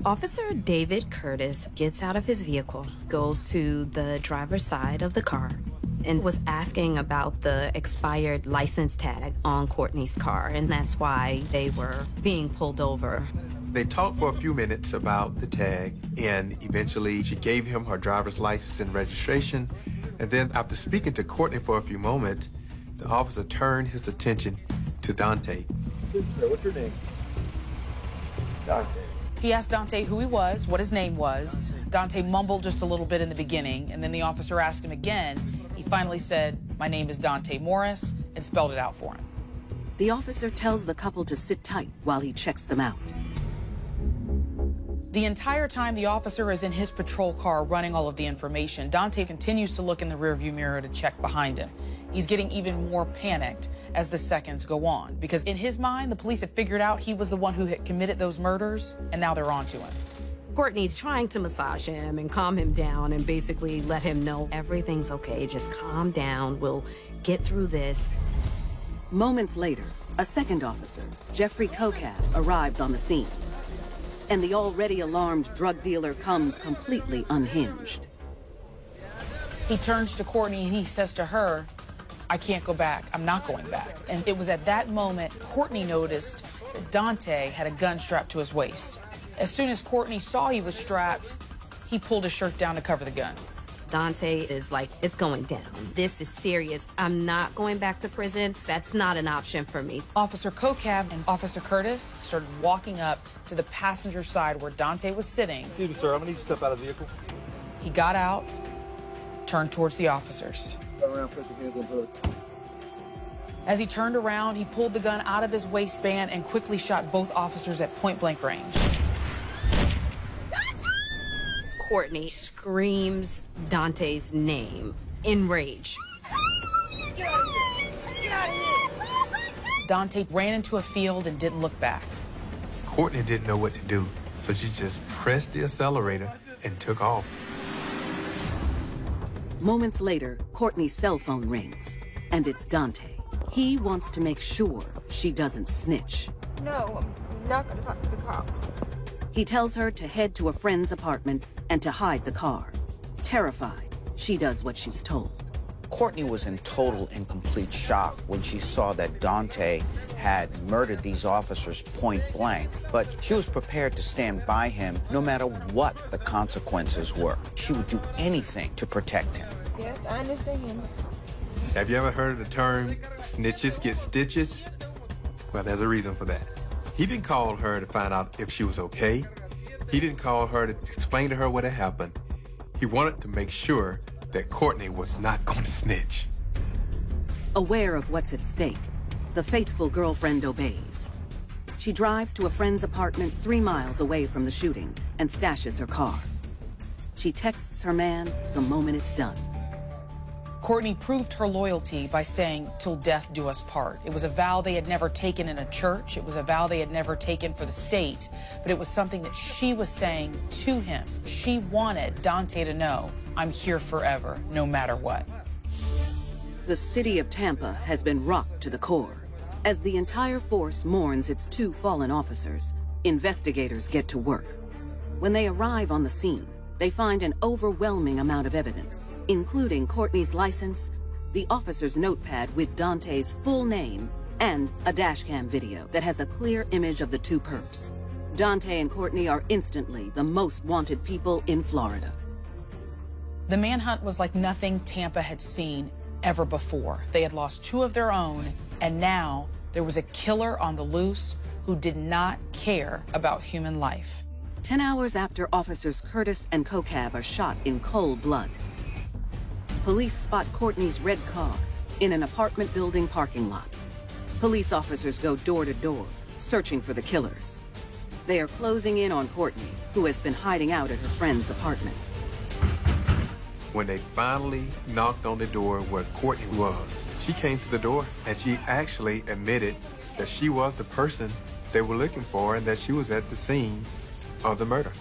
Officer David Curtis gets out of his vehicle, goes to the driver's side of the car, and was asking about the expired license tag on Courtney's car, and that's why they were being pulled over. They talked for a few minutes about the tag, and eventually she gave him her driver's license and registration. And then after speaking to Courtney for a few moments, the officer turned his attention to Dante. What's your name? Dante. He asked Dante who he was, what his name was. Dante mumbled just a little bit in the beginning, and then the officer asked him again. He finally said, "My name is Dante Morris," and spelled it out for him. The officer tells the couple to sit tight while he checks them out. The entire time the officer is in his patrol car running all of the information, Dante continues to look in the rearview mirror to check behind him. He's getting even more panicked as the seconds go on, because in his mind, the police had figured out he was the one who had committed those murders, and now they're onto him. Courtney's trying to massage him and calm him down and basically let him know everything's okay, just calm down, we'll get through this. Moments later, a second officer, Jeffrey Kokab, arrives on the scene. And the already alarmed drug dealer comes completely unhinged. He turns to Courtney and he says to her, "I can't go back. I'm not going back." And it was at that moment Courtney noticed that Dante had a gun strapped to his waist. As soon as Courtney saw he was strapped, he pulled his shirt down to cover the gun. Dante is like, "It's going down. This is serious. I'm not going back to prison. That's not an option for me." Officer Kokab and Officer Curtis started walking up to the passenger side where Dante was sitting. Excuse me, sir. I'm gonna need you to step out of the vehicle. He got out, turned towards the officers. Turn around, put your hands on the hood. As he turned around, he pulled the gun out of his waistband and quickly shot both officers at point-blank range. Courtney screams Dante's name in rage. Get out of here! Get out of here! Dante ran into a field and didn't look back. Courtney didn't know what to do, so she just pressed the accelerator and took off. Moments later, Courtney's cell phone rings, and it's Dante. He wants to make sure she doesn't snitch. No, I'm not gonna talk to the cops. He tells her to head to a friend's apartment and to hide the car. Terrified, she does what she's told. Courtney was in total and complete shock when she saw that Dante had murdered these officers point blank, but she was prepared to stand by him no matter what the consequences were. She would do anything to protect him. Yes, I understand. Have you ever heard of the term, snitches get stitches? Well, there's a reason for that. He didn't call her to find out if she was okay. He didn't call her to explain to her what had happened. He wanted to make sure that Courtney was not going to snitch. Aware of what's at stake, the faithful girlfriend obeys. She drives to a friend's apartment 3 miles away from the shooting and stashes her car. She texts her man the moment it's done. Courtney proved her loyalty by saying, "Till death do us part." It was a vow they had never taken in a church. It was a vow they had never taken for the state, but it was something that she was saying to him. She wanted Dante to know, "I'm here forever, no matter what." The city of Tampa has been rocked to the core. As the entire force mourns its 2 fallen officers, investigators get to work. When they arrive on the scene, they find an overwhelming amount of evidence, including Courtney's license, the officer's notepad with Dante's full name, and a dashcam video that has a clear image of the 2 perps. Dante and Courtney are instantly the most wanted people in Florida. The manhunt was like nothing Tampa had seen ever before. They had lost 2 of their own, and now there was a killer on the loose who did not care about human life. 10 hours after Officers Curtis and Kokab are shot in cold blood, police spot Courtney's red car in an apartment building parking lot. Police officers go door to door, searching for the killers. They are closing in on Courtney, who has been hiding out at her friend's apartment. When they finally knocked on the door where Courtney was, she came to the door and she actually admitted that she was the person they were looking for and that she was at the scene of the murder.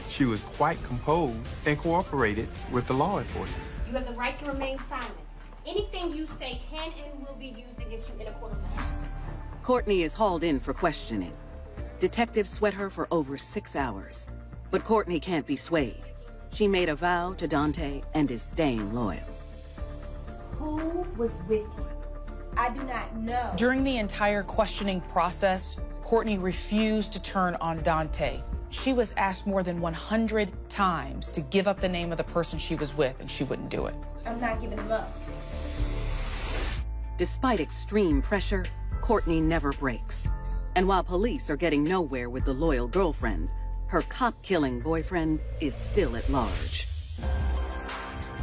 She was quite composed and cooperated with the law enforcement. You have the right to remain silent. Anything you say can and will be used against you in a court of law. Courtney is hauled in for questioning. Detectives sweat her for over 6 hours. But Courtney can't be swayed. She made a vow to Dante and is staying loyal. Who was with you? I do not know. During the entire questioning process, Courtney refused to turn on Dante. She was asked more than 100 times to give up the name of the person she was with, and she wouldn't do it. I'm not giving him up. Despite extreme pressure, Courtney never breaks. And while police are getting nowhere with the loyal girlfriend, her cop-killing boyfriend is still at large.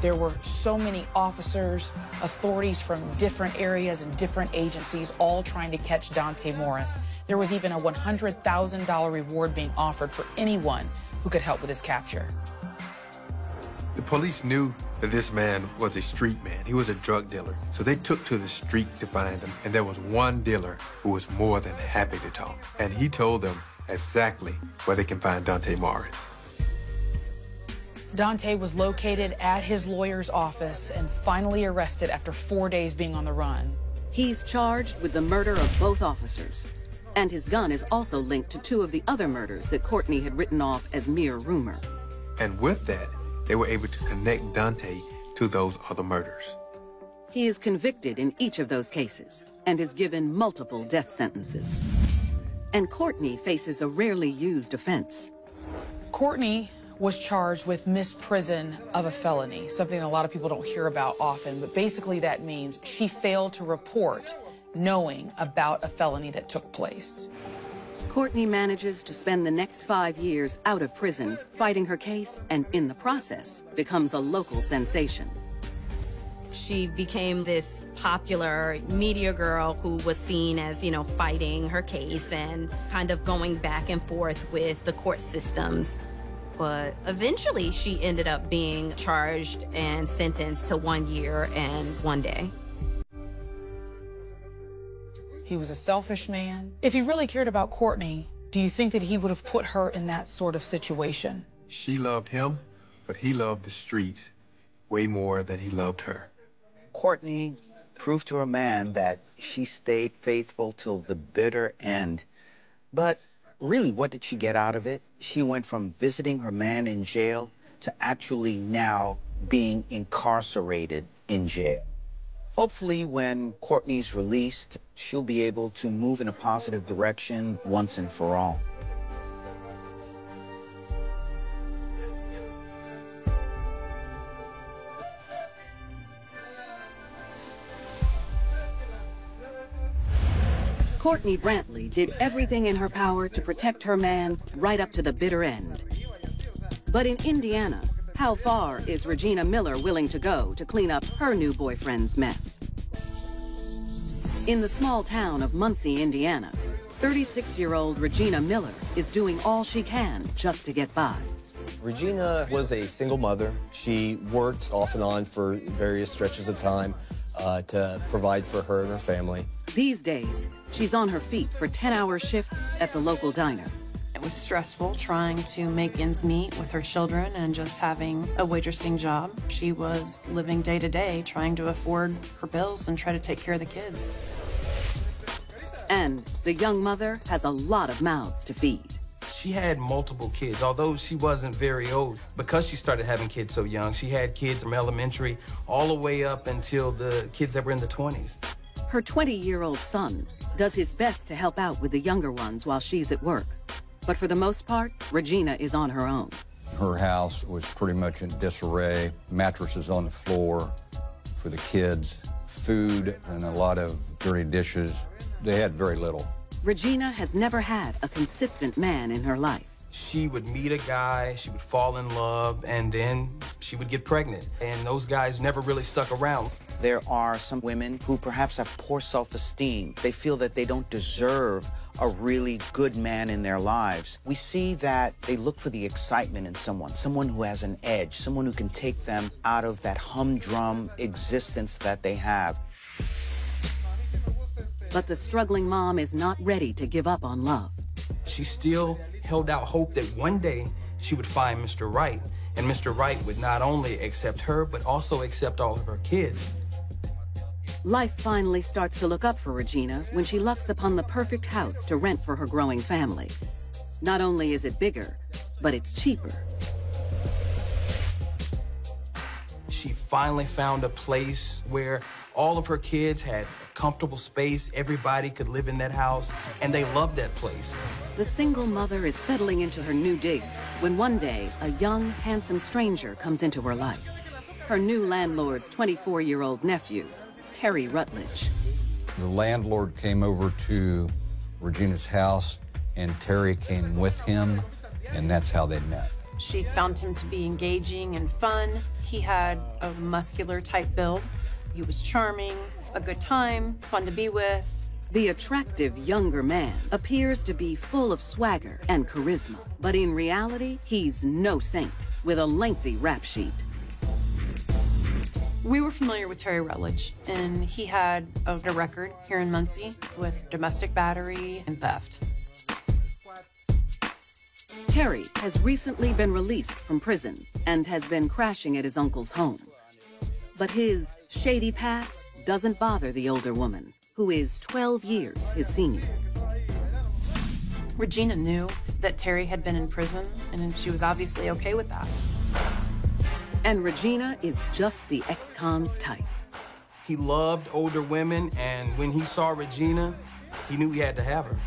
There were so many officers, authorities from different areas and different agencies all trying to catch Dante Morris. There was even a $100,000 reward being offered for anyone who could help with his capture. The police knew that this man was a street man. He was a drug dealer. So they took to the street to find him. And there was one dealer who was more than happy to talk. And he told them exactly where they can find Dante Morris. Dante was located at his lawyer's office and finally arrested after 4 days being on the run. He's charged with the murder of both officers. And his gun is also linked to 2 of the other murders that Courtney had written off as mere rumor. And with that, they were able to connect Dante to those other murders. He is convicted in each of those cases and is given multiple death sentences. And Courtney faces a rarely used offense. Courtney was charged with misprison of a felony, something a lot of people don't hear about often, but basically that means she failed to report knowing about a felony that took place. Courtney manages to spend the next 5 years out of prison fighting her case, and in the process becomes a local sensation. She became this popular media girl who was seen as, you know, fighting her case and kind of going back and forth with the court systems. But eventually she ended up being charged and sentenced to 1 year and 1 day. He was a selfish man. If he really cared about Courtney, do you think that he would have put her in that sort of situation? She loved him, but he loved the streets way more than he loved her. Courtney proved to her man that she stayed faithful till the bitter end. But really, what did she get out of it? She went from visiting her man in jail to actually now being incarcerated in jail. Hopefully, when Courtney's released, she'll be able to move in a positive direction once and for all. Courtney Brantley did everything in her power to protect her man right up to the bitter end. But in Indiana, how far is Regina Miller willing to go to clean up her new boyfriend's mess? In the small town of Muncie, Indiana, 36-year-old Regina Miller is doing all she can just to get by. Regina was a single mother. She worked off and on for various stretches of time to provide for her and her family. These days, she's on her feet for 10-hour shifts at the local diner. It was stressful trying to make ends meet with her children and just having a waitressing job. She was living day to day, trying to afford her bills and try to take care of the kids. And the young mother has a lot of mouths to feed. She had multiple kids, although she wasn't very old. Because she started having kids so young, she had kids from elementary all the way up until the kids that were in the 20s. Her 20-year-old son does his best to help out with the younger ones while she's at work. But for the most part, Regina is on her own. Her house was pretty much in disarray, mattresses on the floor for the kids, food and a lot of dirty dishes. They had very little. Regina has never had a consistent man in her life. She would meet a guy, she would fall in love, and then she would get pregnant. And those guys never really stuck around. There are some women who perhaps have poor self-esteem. They feel that they don't deserve a really good man in their lives. We see that they look for the excitement in someone who has an edge, someone who can take them out of that humdrum existence that they have. But the struggling mom is not ready to give up on love. She still held out hope that one day she would find Mr. Right, and Mr. Right would not only accept her, but also accept all of her kids. Life finally starts to look up for Regina when she lucks upon the perfect house to rent for her growing family. Not only is it bigger, but it's cheaper. She finally found a place where all of her kids had comfortable space, everybody could live in that house, and they loved that place. The single mother is settling into her new digs when one day a young, handsome stranger comes into her life. Her new landlord's 24-year-old nephew, Terry Rutledge. The landlord came over to Regina's house, and Terry came with him, and that's how they met. She found him to be engaging and fun. He had a muscular type build. He was charming, a good time, fun to be with. The attractive younger man appears to be full of swagger and charisma, but in reality, he's no saint with a lengthy rap sheet. We were familiar with Terry Rutledge, and he had a record here in Muncie with domestic battery and theft. Terry has recently been released from prison and has been crashing at his uncle's home. But his shady past doesn't bother the older woman, who is 12 years his senior. Regina knew that Terry had been in prison, and she was obviously okay with that. And Regina is just the ex-con's type. He loved older women, and when he saw Regina, he knew he had to have her.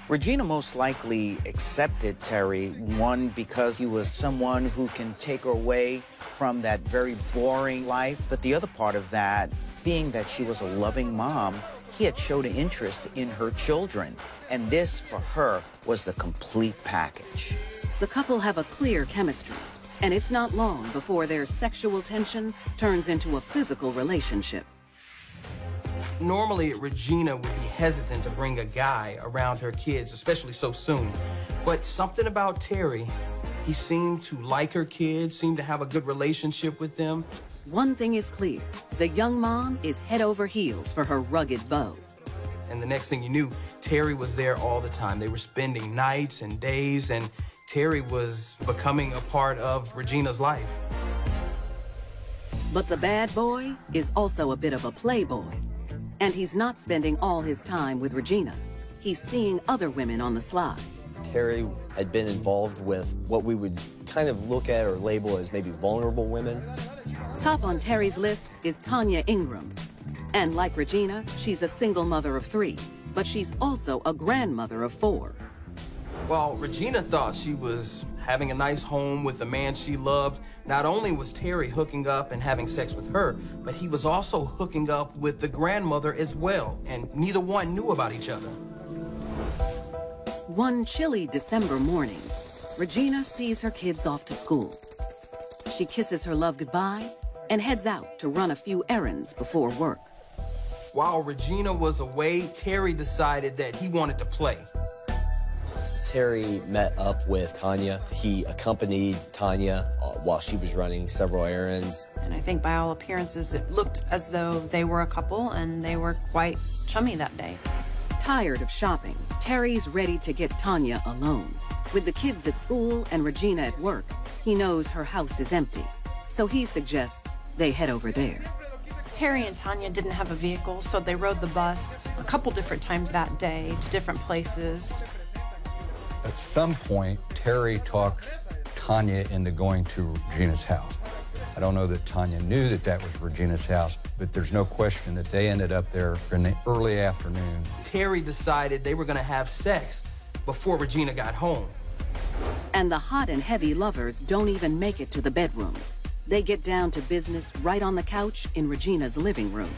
Regina most likely accepted Terry, one, because he was someone who can take her away from that very boring life, but the other part of that, being that she was a loving mom, he had showed an interest in her children, and this, for her, was the complete package. The couple have a clear chemistry, and it's not long before their sexual tension turns into a physical relationship. Normally, Regina would be hesitant to bring a guy around her kids, especially so soon. But something about Terry, he seemed to like her kids, seemed to have a good relationship with them. One thing is clear, the young mom is head over heels for her rugged beau. And the next thing you knew, Terry was there all the time. They were spending nights and days, and Terry was becoming a part of Regina's life. But the bad boy is also a bit of a playboy. And he's not spending all his time with Regina. He's seeing other women on the slide. Terry had been involved with what we would kind of look at or label as maybe vulnerable women. Top on Terry's list is Tanya Ingram. And like Regina, she's a single mother of 3, but she's also a grandmother of 4. While Regina thought she was having a nice home with the man she loved, not only was Terry hooking up and having sex with her, but he was also hooking up with the grandmother as well, and neither one knew about each other. One chilly December morning, Regina sees her kids off to school. She kisses her love goodbye and heads out to run a few errands before work. While Regina was away, Terry decided that he wanted to play. Terry met up with Tanya. He accompanied Tanya while she was running several errands. And I think by all appearances, it looked as though they were a couple and they were quite chummy that day. Tired of shopping, Terry's ready to get Tanya alone. With the kids at school and Regina at work, he knows her house is empty. So he suggests they head over there. Terry and Tanya didn't have a vehicle, so they rode the bus a couple different times that day to different places. At some point, Terry talked Tanya into going to Regina's house. I don't know that Tanya knew that that was Regina's house, but there's no question that they ended up there in the early afternoon. Terry decided they were going to have sex before Regina got home. And the hot and heavy lovers don't even make it to the bedroom. They get down to business right on the couch in Regina's living room.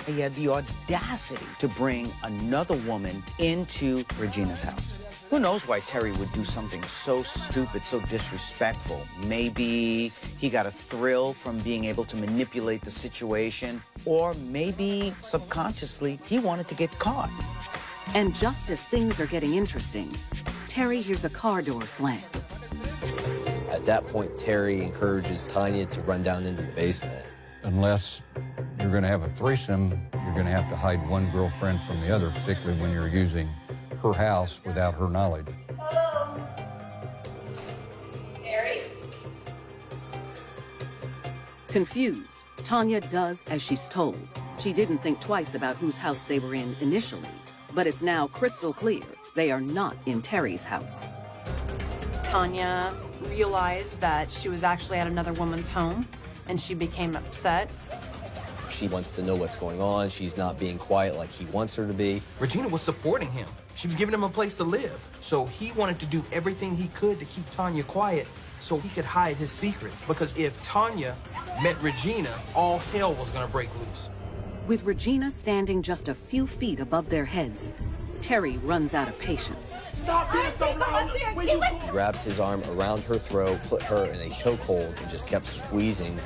He had the audacity to bring another woman into Regina's house. Who knows why Terry would do something so stupid, so disrespectful? Maybe he got a thrill from being able to manipulate the situation, or maybe subconsciously he wanted to get caught. And just as things are getting interesting, Terry hears a car door slam. At that point, Terry encourages Tanya to run down into the basement. Unless you're going to have a threesome, you're going to have to hide one girlfriend from the other, particularly when you're using her house without her knowledge. Terry? Confused, Tanya does as she's told. She didn't think twice about whose house they were in initially, but it's now crystal clear they are not in Terry's house. Tanya realized that she was actually at another woman's home, and she became upset. She wants to know what's going on. She's not being quiet like he wants her to be. Regina was supporting him. She was giving him a place to live. So he wanted to do everything he could to keep Tanya quiet so he could hide his secret. Because if Tanya met Regina, all hell was gonna break loose. With Regina standing just a few feet above their heads, Terry runs out of patience. Stop being so loud. He grabbed his arm around her throat, put her in a chokehold, and just kept squeezing.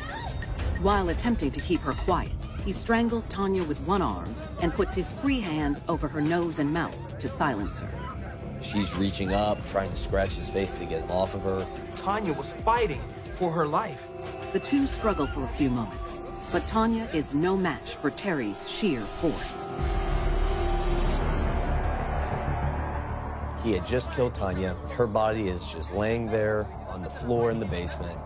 While attempting to keep her quiet, he strangles Tanya with one arm and puts his free hand over her nose and mouth to silence her. She's reaching up, trying to scratch his face to get him off of her. Tanya was fighting for her life. The two struggle for a few moments, but Tanya is no match for Terry's sheer force. He had just killed Tanya. Her body is just laying there on the floor in the basement.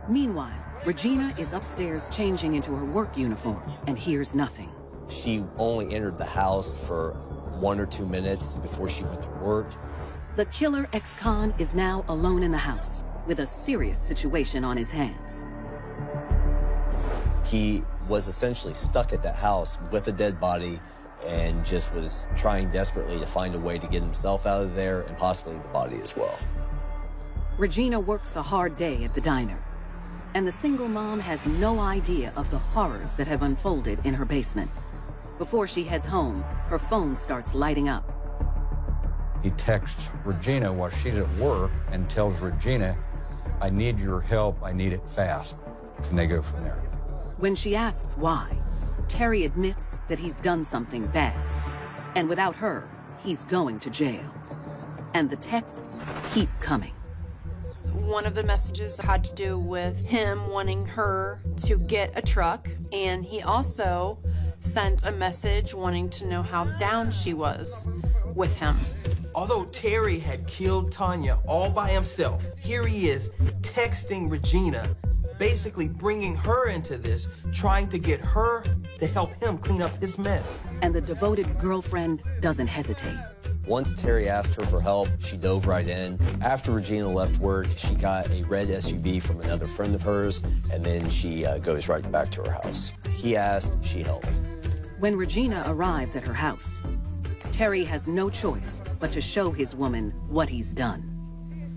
Meanwhile, Regina is upstairs changing into her work uniform and hears nothing. She only entered the house for 1 or 2 minutes before she went to work. The killer ex-con is now alone in the house with a serious situation on his hands. He was essentially stuck at that house with a dead body and just was trying desperately to find a way to get himself out of there and possibly the body as well. Regina works a hard day at the diner, and the single mom has no idea of the horrors that have unfolded in her basement. Before she heads home, her phone starts lighting up. He texts Regina while she's at work and tells Regina, "I need your help, I need it fast." And they go from there. When she asks why, Terry admits that he's done something bad. And without her, he's going to jail. And the texts keep coming. One of the messages had to do with him wanting her to get a truck, and he also sent a message wanting to know how down she was with him. Although Terry had killed Tanya all by himself, here he is texting Regina, basically bringing her into this, trying to get her to help him clean up his mess. And the devoted girlfriend doesn't hesitate. Once Terry asked her for help, she dove right in. After Regina left work, she got a red SUV from another friend of hers, and then she goes right back to her house. He asked, she helped. When Regina arrives at her house, Terry has no choice but to show his woman what he's done.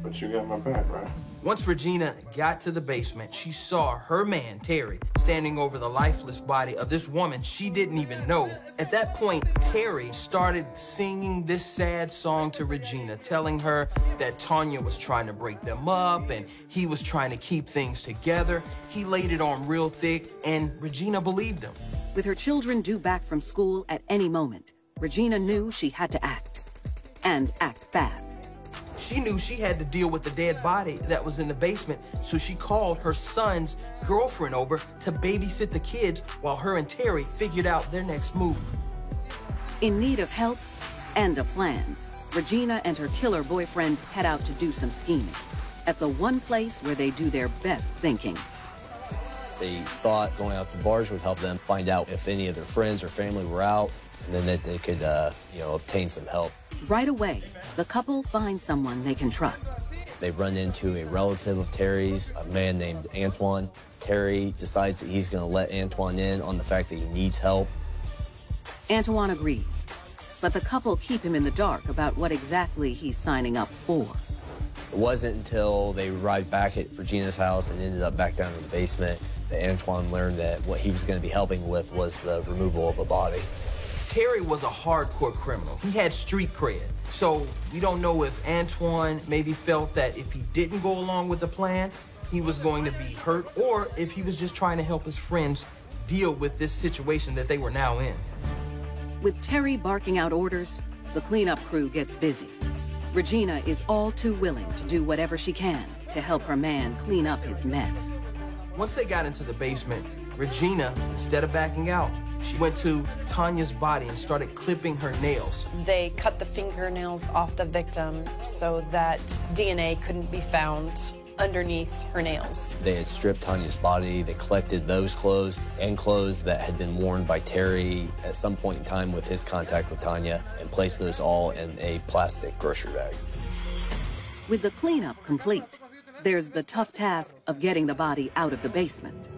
But you got my back, right? Once Regina got to the basement, she saw her man, Terry, standing over the lifeless body of this woman she didn't even know. At that point, Terry started singing this sad song to Regina, telling her that Tanya was trying to break them up and he was trying to keep things together. He laid it on real thick, and Regina believed him. With her children due back from school at any moment, Regina knew she had to act, and act fast. She knew she had to deal with the dead body that was in the basement, so she called her son's girlfriend over to babysit the kids while her and Terry figured out their next move. In need of help and a plan, Regina and her killer boyfriend head out to do some scheming at the one place where they do their best thinking. They thought going out to bars would help them find out if any of their friends or family were out, and then that they could, obtain some help. Right away, the couple finds someone they can trust. They run into a relative of Terry's, a man named Antoine. Terry decides that he's going to let Antoine in on the fact that he needs help. Antoine agrees, but the couple keep him in the dark about what exactly he's signing up for. It wasn't until they arrived back at Regina's house and ended up back down in the basement that Antoine learned that what he was going to be helping with was the removal of a body. Terry was a hardcore criminal. He had street cred. So we don't know if Antoine maybe felt that if he didn't go along with the plan, he was going to be hurt, or if he was just trying to help his friends deal with this situation that they were now in. With Terry barking out orders, the cleanup crew gets busy. Regina is all too willing to do whatever she can to help her man clean up his mess. Once they got into the basement, Regina, instead of backing out, she went to Tanya's body and started clipping her nails. They cut the fingernails off the victim so that DNA couldn't be found underneath her nails. They had stripped Tanya's body. They collected those clothes and clothes that had been worn by Terry at some point in time with his contact with Tanya and placed those all in a plastic grocery bag. With the cleanup complete, there's the tough task of getting the body out of the basement.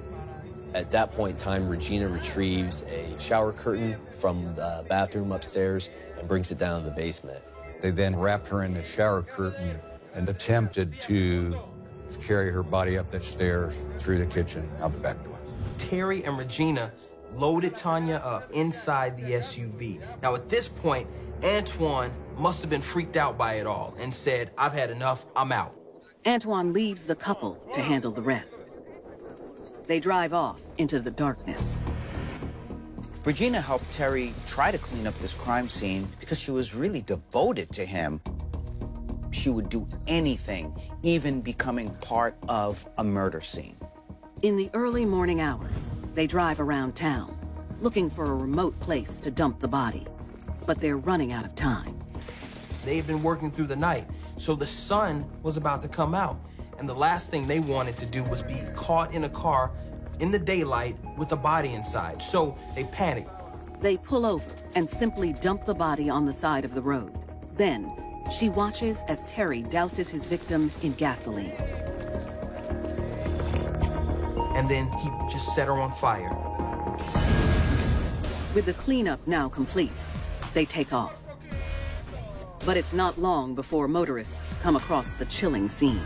At that point in time, Regina retrieves a shower curtain from the bathroom upstairs and brings it down to the basement. They then wrapped her in the shower curtain and attempted to carry her body up the stairs, through the kitchen, out the back door. Terry and Regina loaded Tanya up inside the SUV. Now, at this point, Antoine must have been freaked out by it all and said, "I've had enough, I'm out." Antoine leaves the couple to handle the rest. They drive off into the darkness. Regina helped Terry try to clean up this crime scene because she was really devoted to him. She would do anything, even becoming part of a murder scene. In the early morning hours, they drive around town, looking for a remote place to dump the body. But they're running out of time. They've been working through the night, so the sun was about to come out. And the last thing they wanted to do was be caught in a car in the daylight with a body inside. So they panicked. They pull over and simply dump the body on the side of the road. Then, she watches as Terry douses his victim in gasoline. And then he just set her on fire. With the cleanup now complete, they take off. But it's not long before motorists come across the chilling scene.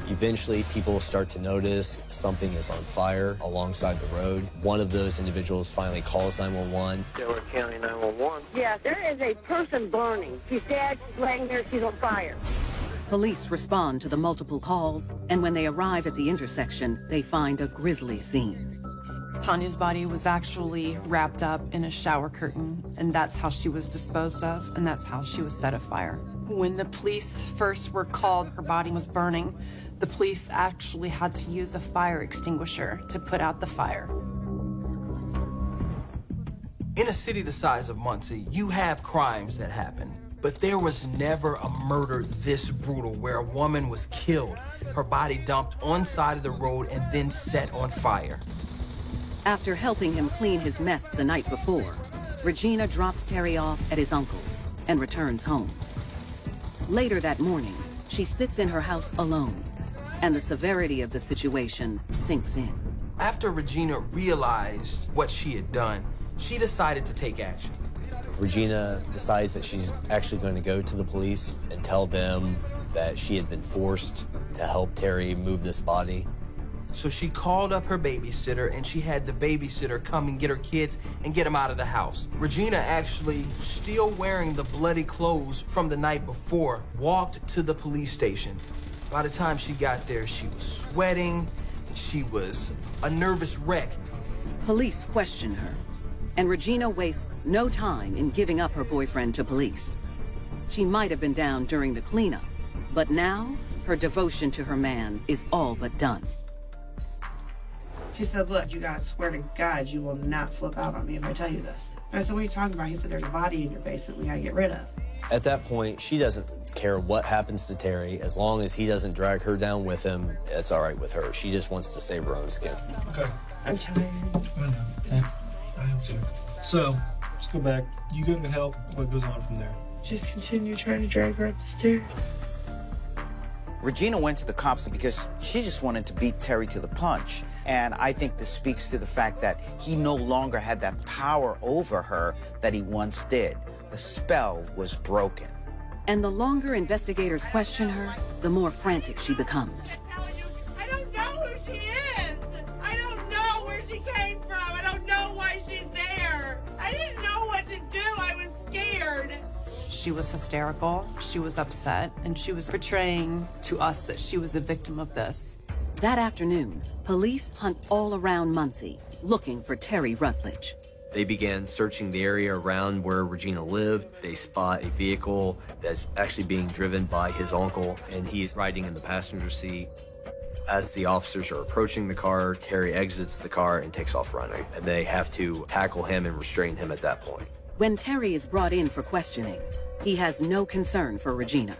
Eventually, people start to notice something is on fire alongside the road. One of those individuals finally calls 911. Delaware County 911. Yeah, there is a person burning. She's dead, she's laying there, she's on fire. Police respond to the multiple calls, and when they arrive at the intersection, they find a grisly scene. Tanya's body was actually wrapped up in a shower curtain, and that's how she was disposed of, and that's how she was set afire. When the police first were called, her body was burning. The police actually had to use a fire extinguisher to put out the fire. In a city the size of Muncie, you have crimes that happen, but there was never a murder this brutal where a woman was killed, her body dumped on side of the road and then set on fire. After helping him clean his mess the night before, Regina drops Terry off at his uncle's and returns home. Later that morning, she sits in her house alone, and the severity of the situation sinks in. After Regina realized what she had done, she decided to take action. Regina decides that she's actually going to go to the police and tell them that she had been forced to help Terry move this body. So she called up her babysitter, and she had the babysitter come and get her kids and get them out of the house. Regina actually, still wearing the bloody clothes from the night before, walked to the police station. By the time she got there, she was sweating. She was a nervous wreck. Police question her, and Regina wastes no time in giving up her boyfriend to police. She might have been down during the cleanup, but now her devotion to her man is all but done. He said, "Look, you gotta swear to God you will not flip out on me if I tell you this." And I said, "What are you talking about?" He said, "There's a body in your basement we gotta get rid of." At that point, she doesn't care what happens to Terry. As long as he doesn't drag her down with him, it's all right with her. She just wants to save her own skin. Okay. I'm tired. I know. Okay. I am too. So, let's go back. You go to help. What goes on from there? Just continue trying to drag her up the stairs. Regina went to the cops because she just wanted to beat Terry to the punch. And I think this speaks to the fact that he no longer had that power over her that he once did. The spell was broken. And the longer investigators question her, the more frantic she becomes. I don't know who she is. I don't know where she came from. I don't know why she's there. I didn't know what to do. I was scared. She was hysterical, she was upset, and she was portraying to us that she was a victim of this. That afternoon, police hunt all around Muncie, looking for Terry Rutledge. They began searching the area around where Regina lived. They spot a vehicle that's actually being driven by his uncle, and he's riding in the passenger seat. As the officers are approaching the car, Terry exits the car and takes off running, and they have to tackle him and restrain him at that point. When Terry is brought in for questioning, he has no concern for Regina.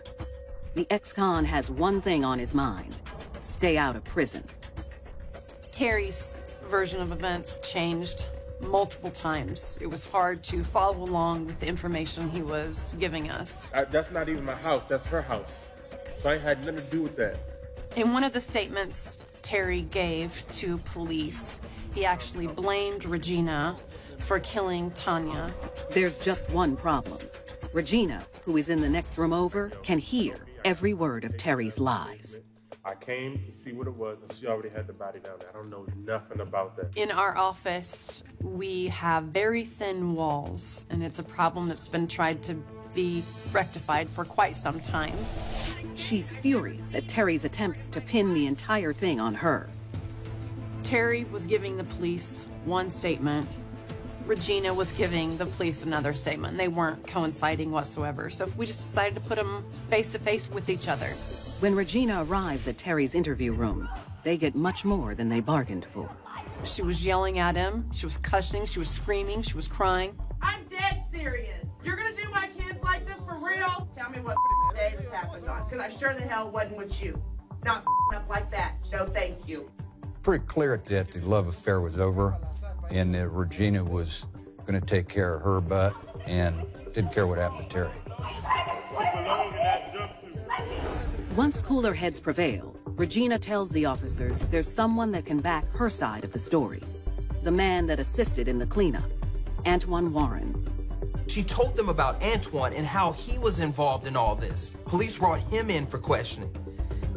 The ex-con has one thing on his mind: stay out of prison. Terry's version of events changed multiple times. It was hard to follow along with the information he was giving us. That's not even my house, that's her house. So I had nothing to do with that. In one of the statements Terry gave to police, he actually blamed Regina for killing Tanya. There's just one problem. Regina, who is in the next room over, can hear every word of Terry's lies. I came to see what it was, and she already had the body down there. I don't know nothing about that. In our office, we have very thin walls, and it's a problem that's been tried to be rectified for quite some time. She's furious at Terry's attempts to pin the entire thing on her. Terry was giving the police one statement. Regina was giving the police another statement, and they weren't coinciding whatsoever. So we just decided to put them face to face with each other. When Regina arrives at Terry's interview room, they get much more than they bargained for. She was yelling at him, she was cussing, she was screaming, she was crying. I'm dead serious. You're gonna do my kids like this for real? Tell me what day this happened on, because I sure the hell wasn't with you. Not up like that. No, thank you. Pretty clear that the love affair was over and that Regina was going to take care of her butt and didn't care what happened to Terry. Once cooler heads prevail, Regina tells the officers there's someone that can back her side of the story. The man that assisted in the cleanup, Antoine Warren. She told them about Antoine and how he was involved in all this. Police brought him in for questioning.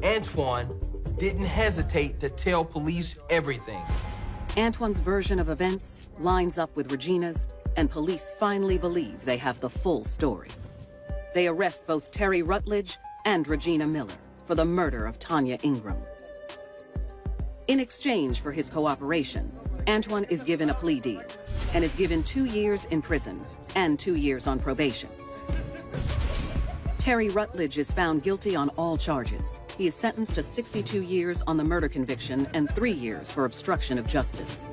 Antoine didn't hesitate to tell police everything. Antoine's version of events lines up with Regina's, and police finally believe they have the full story. They arrest both Terry Rutledge and Regina Miller for the murder of Tanya Ingram. In exchange for his cooperation, Antoine is given a plea deal and is given 2 years in prison and 2 years on probation. Terry Rutledge is found guilty on all charges. He is sentenced to 62 years on the murder conviction and 3 years for obstruction of justice.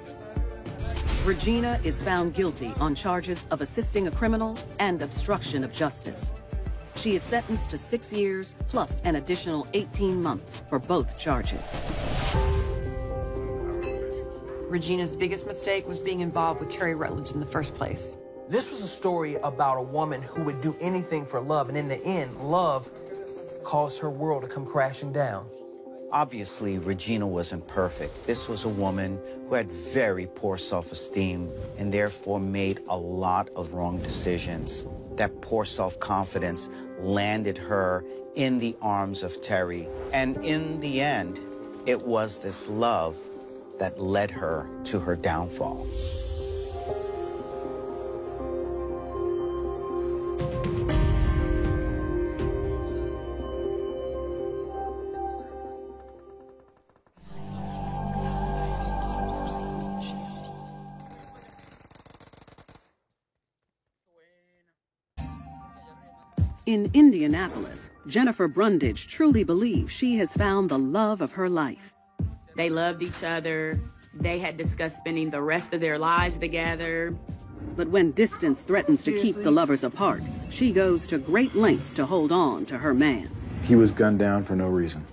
Regina is found guilty on charges of assisting a criminal and obstruction of justice. She is sentenced to 6 years plus an additional 18 months for both charges. Regina's biggest mistake was being involved with Terry Rutledge in the first place. This was a story about a woman who would do anything for love, and in the end, love caused her world to come crashing down. Obviously, Regina wasn't perfect. This was a woman who had very poor self-esteem and therefore made a lot of wrong decisions. That poor self-confidence landed her in the arms of Terry. And in the end, it was this love that led her to her downfall. In Indianapolis, Jennifer Brundage truly believes she has found the love of her life. They loved each other. They had discussed spending the rest of their lives together. But when distance threatens to keep the lovers apart, she goes to great lengths to hold on to her man. He was gunned down for no reason.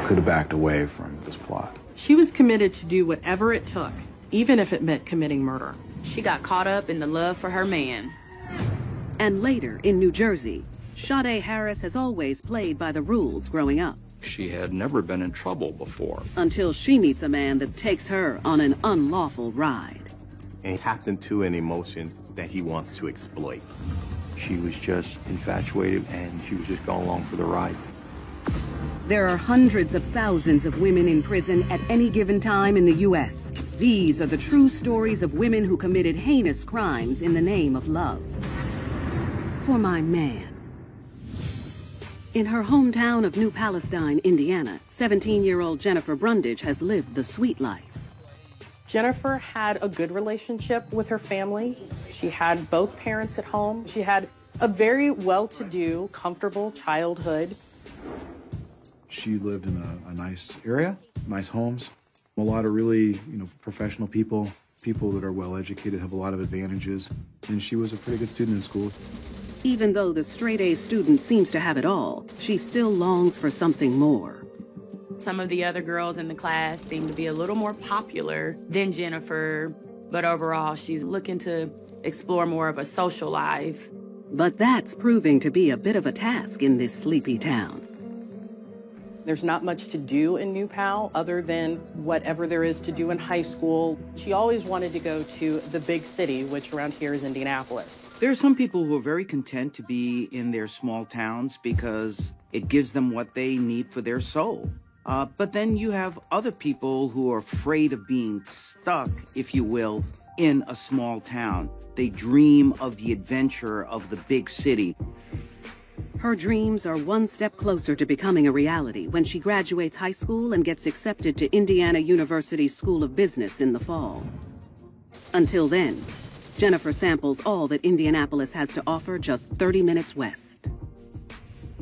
Could have backed away from this plot. She was committed to do whatever it took, even if it meant committing murder. She got caught up in the love for her man. And later, in New Jersey, Sade Harris has always played by the rules growing up. She had never been in trouble before. Until she meets a man that takes her on an unlawful ride. And tapped into an emotion that he wants to exploit. She was just infatuated and she was just going along for the ride. There are hundreds of thousands of women in prison at any given time in the U.S. These are the true stories of women who committed heinous crimes in the name of love. For my man. In her hometown of New Palestine, Indiana, 17-year-old Jennifer Brundage has lived the sweet life. Jennifer had a good relationship with her family. She had both parents at home. She had a very well-to-do, comfortable childhood. She lived in a nice area, nice homes, a lot of really, professional people that are well-educated, have a lot of advantages, and she was a pretty good student in school. Even though the straight-A student seems to have it all, she still longs for something more. Some of the other girls in the class seem to be a little more popular than Jennifer, but overall, she's looking to explore more of a social life. But that's proving to be a bit of a task in this sleepy town. There's not much to do in New Pal other than whatever there is to do in high school. She always wanted to go to the big city, which around here is Indianapolis. There are some people who are very content to be in their small towns because it gives them what they need for their soul. But then you have other people who are afraid of being stuck, if you will, in a small town. They dream of the adventure of the big city. Her dreams are one step closer to becoming a reality when she graduates high school and gets accepted to Indiana University's School of Business in the fall. Until then, Jennifer samples all that Indianapolis has to offer just 30 minutes west.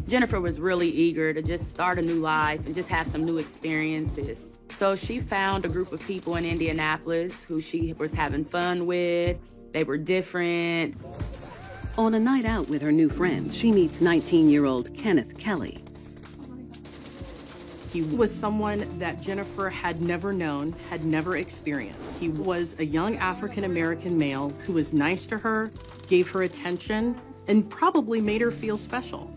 Jennifer was really eager to just start a new life and just have some new experiences. So she found a group of people in Indianapolis who she was having fun with. They were different. On a night out with her new friends, she meets 19-year-old Kenneth Kelly. He was someone that Jennifer had never known, had never experienced. He was a young African-American male who was nice to her, gave her attention, and probably made her feel special.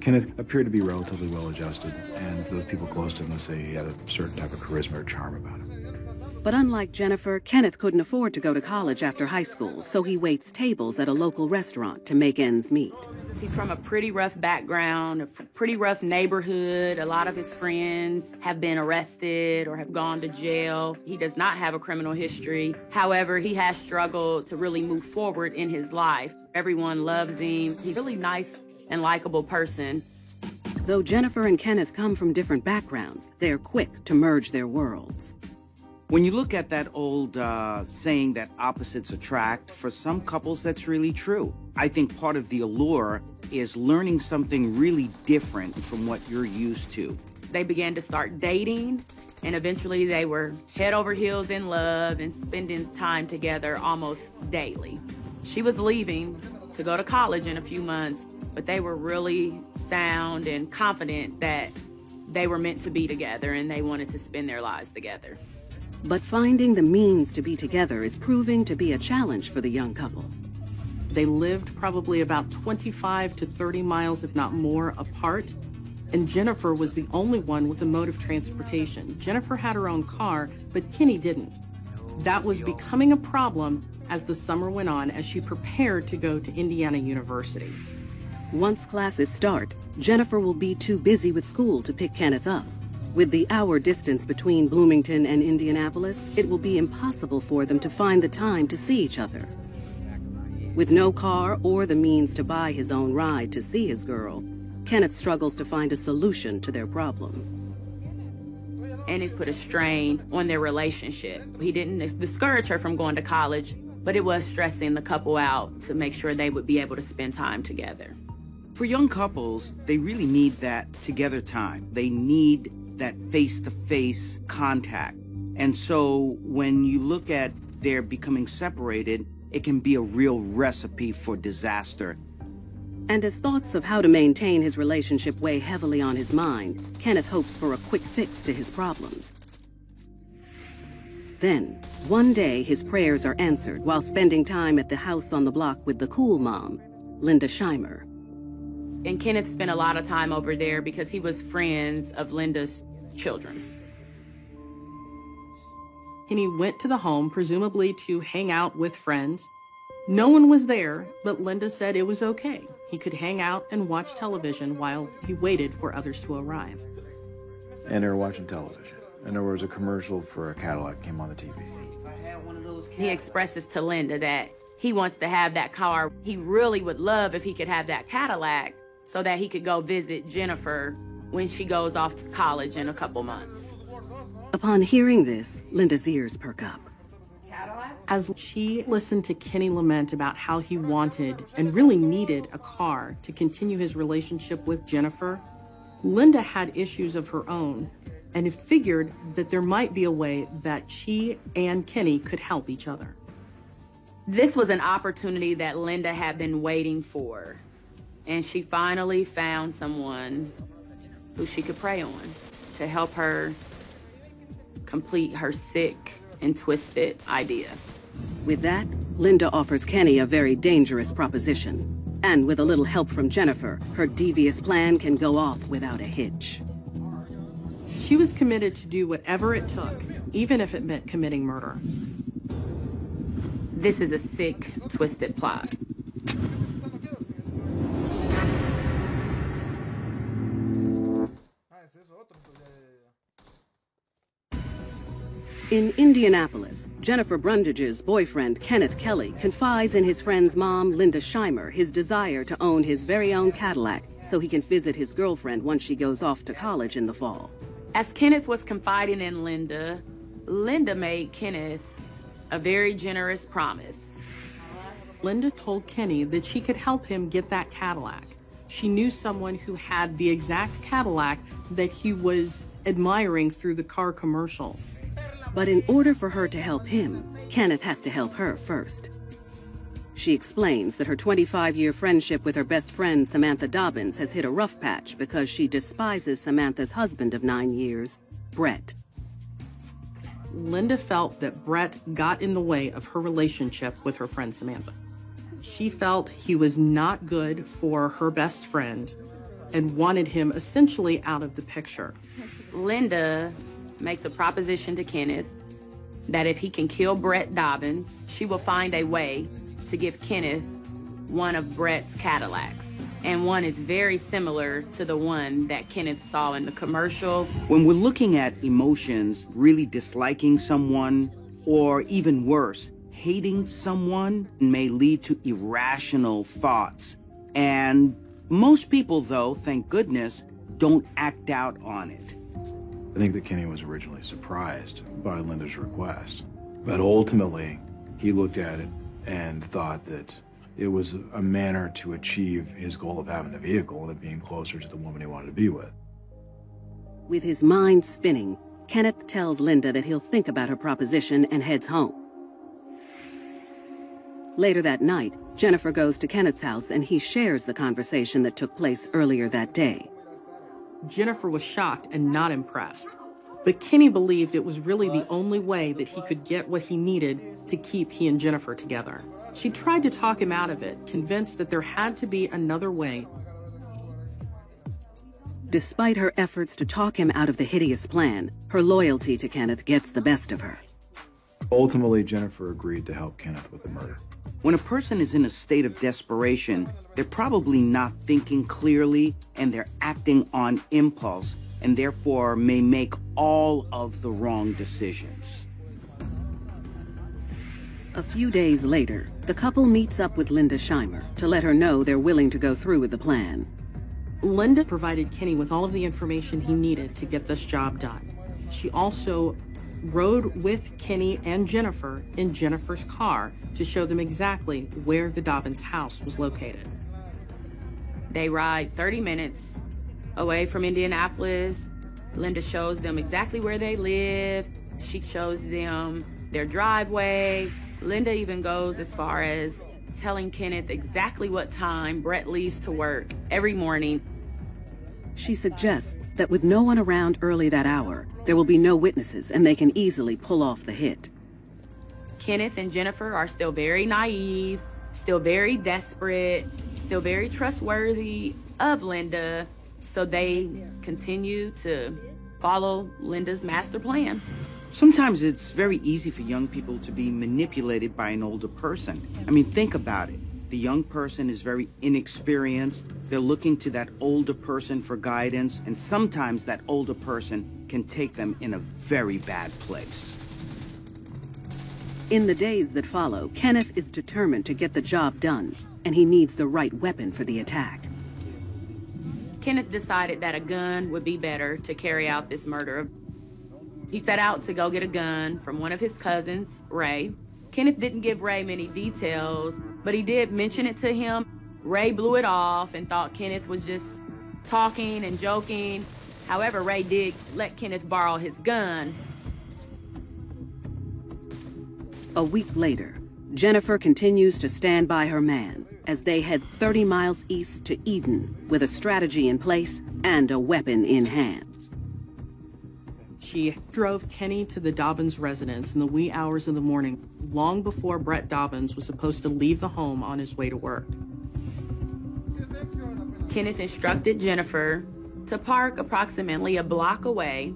Kenneth appeared to be relatively well-adjusted, and those people close to him would say he had a certain type of charisma or charm about him. But unlike Jennifer, Kenneth couldn't afford to go to college after high school, so he waits tables at a local restaurant to make ends meet. He's from a pretty rough background, a pretty rough neighborhood. A lot of his friends have been arrested or have gone to jail. He does not have a criminal history. However, he has struggled to really move forward in his life. Everyone loves him. He's a really nice and likable person. Though Jennifer and Kenneth come from different backgrounds, they're quick to merge their worlds. When you look at that old saying that opposites attract, for some couples that's really true. I think part of the allure is learning something really different from what you're used to. They began to start dating, and eventually they were head over heels in love and spending time together almost daily. She was leaving to go to college in a few months, but they were really sound and confident that they were meant to be together and they wanted to spend their lives together. But finding the means to be together is proving to be a challenge for the young couple. They lived probably about 25 to 30 miles, if not more, apart. And Jennifer was the only one with a mode of transportation. Jennifer had her own car, but Kenny didn't. That was becoming a problem as the summer went on, as she prepared to go to Indiana University. Once classes start, Jennifer will be too busy with school to pick Kenneth up. With the hour distance between Bloomington and Indianapolis, it will be impossible for them to find the time to see each other. With no car or the means to buy his own ride to see his girl, Kenneth struggles to find a solution to their problem. And it put a strain on their relationship. He didn't discourage her from going to college, but it was stressing the couple out to make sure they would be able to spend time together. For young couples, they really need that together time. They need that face-to-face contact. And so when you look at their becoming separated, it can be a real recipe for disaster. And as thoughts of how to maintain his relationship weigh heavily on his mind, Kenneth hopes for a quick fix to his problems. Then, one day, his prayers are answered while spending time at the house on the block with the cool mom, Linda Scheimer. And Kenneth spent a lot of time over there because he was friends of Linda's children. Kenny went to the home, presumably to hang out with friends. No one was there, but Linda said it was okay. He could hang out and watch television while he waited for others to arrive. And they were watching television. And there was a commercial for a Cadillac came on the TV. He expresses to Linda that he wants to have that car. He really would love if he could have that Cadillac so that he could go visit Jennifer when she goes off to college in a couple months. Upon hearing this, Linda's ears perk up. As she listened to Kenny lament about how he wanted and really needed a car to continue his relationship with Jennifer, Linda had issues of her own and figured that there might be a way that she and Kenny could help each other. This was an opportunity that Linda had been waiting for, and she finally found someone who she could pray on to help her complete her sick and twisted idea. With that, Linda offers Kenny a very dangerous proposition. And with a little help from Jennifer, her devious plan can go off without a hitch. She was committed to do whatever it took, even if it meant committing murder. This is a sick, twisted plot. In Indianapolis, Jennifer Brundage's boyfriend, Kenneth Kelly, confides in his friend's mom, Linda Scheimer, his desire to own his very own Cadillac so he can visit his girlfriend once she goes off to college in the fall. As Kenneth was confiding in Linda, Linda made Kenneth a very generous promise. Linda told Kenny that she could help him get that Cadillac. She knew someone who had the exact Cadillac that he was admiring through the car commercial. But in order for her to help him, Kenneth has to help her first. She explains that her 25-year friendship with her best friend, Samantha Dobbins, has hit a rough patch because she despises Samantha's husband of 9 years, Brett. Linda felt that Brett got in the way of her relationship with her friend Samantha. She felt he was not good for her best friend and wanted him essentially out of the picture. Linda makes a proposition to Kenneth that if he can kill Brett Dobbins, she will find a way to give Kenneth one of Brett's Cadillacs. And one is very similar to the one that Kenneth saw in the commercial. When we're looking at emotions, really disliking someone, or even worse, hating someone may lead to irrational thoughts. And most people, though, thank goodness, don't act out on it. I think that Kenny was originally surprised by Linda's request, but ultimately he looked at it and thought that it was a manner to achieve his goal of having a vehicle and of being closer to the woman he wanted to be with. With his mind spinning, Kenneth tells Linda that he'll think about her proposition and heads home. Later that night, Jennifer goes to Kenneth's house and he shares the conversation that took place earlier that day. Jennifer was shocked and not impressed, but Kenny believed it was really the only way that he could get what he needed to keep he and Jennifer together. She tried to talk him out of it, convinced that there had to be another way. Despite her efforts to talk him out of the hideous plan, her loyalty to Kenneth gets the best of her. Ultimately, Jennifer agreed to help Kenneth with the murder. When a person is in a state of desperation, they're probably not thinking clearly and they're acting on impulse and therefore may make all of the wrong decisions. A few days later, the couple meets up with Linda Scheimer to let her know they're willing to go through with the plan. Linda provided Kenny with all of the information he needed to get this job done. She also rode with Kenny and Jennifer in Jennifer's car to show them exactly where the Dobbins house was located. They ride 30 minutes away from Indianapolis. Linda shows them exactly where they live. She shows them their driveway. Linda even goes as far as telling Kenneth exactly what time Brett leaves to work every morning. She suggests that with no one around early that hour, there will be no witnesses and they can easily pull off the hit. Kenneth and Jennifer are still very naive, still very desperate, still very trustworthy of Linda, so they continue to follow Linda's master plan. Sometimes it's very easy for young people to be manipulated by an older person. I mean, think about it. The young person is very inexperienced. They're looking to that older person for guidance, and sometimes that older person can take them in a very bad place. In the days that follow, Kenneth is determined to get the job done, and he needs the right weapon for the attack. Kenneth decided that a gun would be better to carry out this murder. He set out to go get a gun from one of his cousins, Ray. Kenneth didn't give Ray many details, but he did mention it to him. Ray blew it off and thought Kenneth was just talking and joking. However, Ray did let Kenneth borrow his gun. A week later, Jennifer continues to stand by her man as they head 30 miles east to Eden with a strategy in place and a weapon in hand. she drove Kenny to the Dobbins residence in the wee hours of the morning, long before Brett Dobbins was supposed to leave the home on his way to work. Kenneth instructed Jennifer to park approximately a block away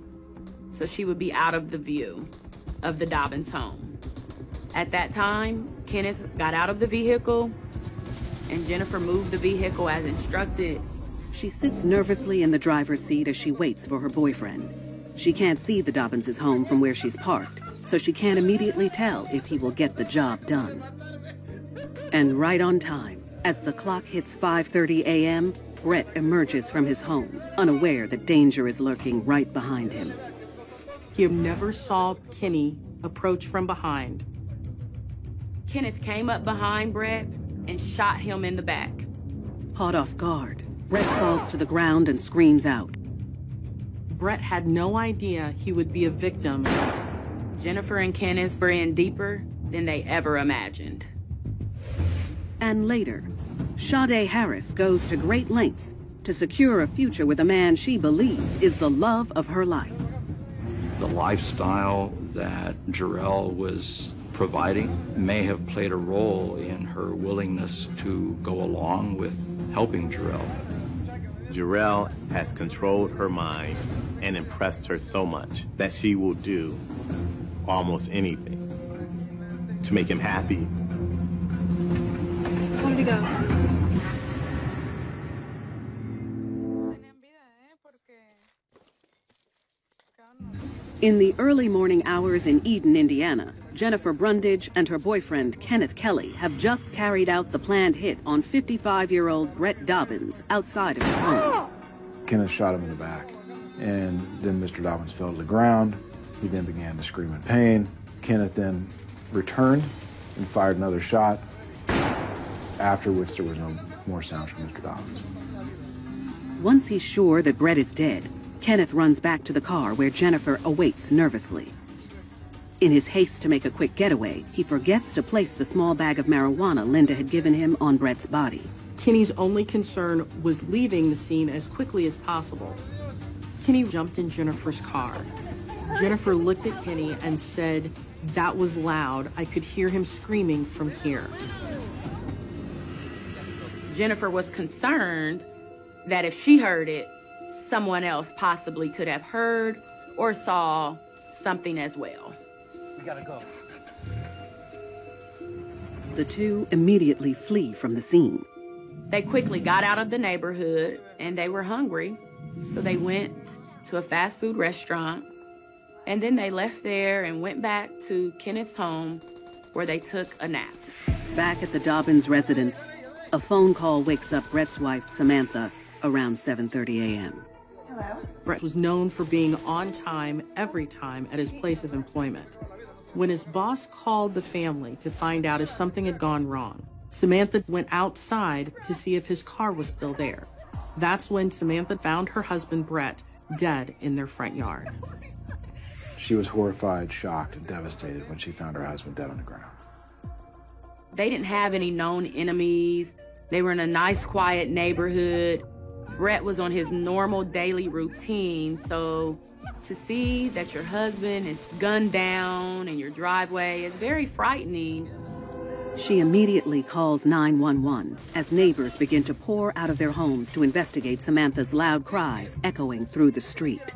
so she would be out of the view of the Dobbins home. At that time, Kenneth got out of the vehicle and Jennifer moved the vehicle as instructed. She sits nervously in the driver's seat as she waits for her boyfriend. She can't see the Dobbins' home from where she's parked, so she can't immediately tell if he will get the job done. And right on time, as the clock hits 5:30 a.m., Brett emerges from his home, unaware that danger is lurking right behind him. He never saw Kenny approach from behind. Kenneth came up behind Brett and shot him in the back. Caught off guard, Brett falls to the ground and screams out. Brett had no idea he would be a victim. Jennifer and Kenneth were in deeper than they ever imagined. And later, Sade Harris goes to great lengths to secure a future with a man she believes is the love of her life. The lifestyle that Jarrell was providing may have played a role in her willingness to go along with helping Jarrell. Jarrell has controlled her mind and impressed her so much that she will do almost anything to make him happy. Where did he go? In the early morning hours in Eden, Indiana, Jennifer Brundage and her boyfriend, Kenneth Kelly, have just carried out the planned hit on 55-year-old Brett Dobbins outside of his home. Kenneth shot him in the back, and then Mr. Dobbins fell to the ground. He then began to scream in pain. Kenneth then returned and fired another shot, after which there was no more sounds from Mr. Dobbins. Once he's sure that Brett is dead, Kenneth runs back to the car where Jennifer awaits nervously. In his haste to make a quick getaway, he forgets to place the small bag of marijuana Linda had given him on Brett's body. Kenny's only concern was leaving the scene as quickly as possible. Kenny jumped in Jennifer's car. Jennifer looked at Kenny and said, "That was loud. I could hear him screaming from here." Jennifer was concerned that if she heard it, someone else possibly could have heard or saw something as well. We gotta go. The two immediately flee from the scene. They quickly got out of the neighborhood and they were hungry, so they went to a fast food restaurant, and then they left there and went back to Kenneth's home where they took a nap. Back at the Dobbins residence, a phone call wakes up Brett's wife, Samantha, around 7:30 a.m. Hello? Brett was known for being on time every time at his place of employment. When his boss called the family to find out if something had gone wrong, Samantha went outside to see if his car was still there. That's when Samantha found her husband, Brett, dead in their front yard. She was horrified, shocked, and devastated when she found her husband dead on the ground. They didn't have any known enemies. They were in a nice, quiet neighborhood. Brett was on his normal daily routine, so to see that your husband is gunned down in your driveway is very frightening. She immediately calls 911 as neighbors begin to pour out of their homes to investigate Samantha's loud cries echoing through the street.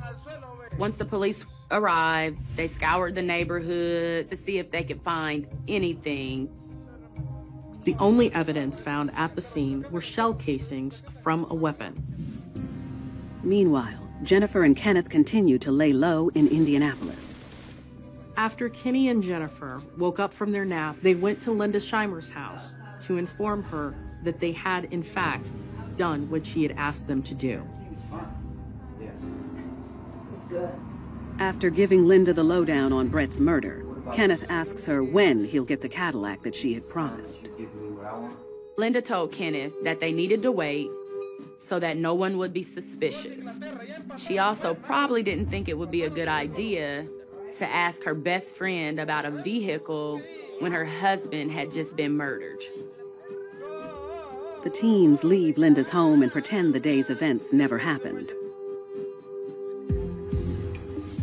Once the police arrived, they scoured the neighborhood to see if they could find anything. The only evidence found at the scene were shell casings from a weapon. Meanwhile, Jennifer and Kenneth continue to lay low in Indianapolis. After Kenny and Jennifer woke up from their nap, they went to Linda Scheimer's house to inform her that they had, in fact, done what she had asked them to do. After giving Linda the lowdown on Brett's murder, Kenneth asks her when he'll get the Cadillac that she had promised. Linda told Kenneth that they needed to wait so that no one would be suspicious. She also probably didn't think it would be a good idea to ask her best friend about a vehicle when her husband had just been murdered. The teens leave Linda's home and pretend the day's events never happened.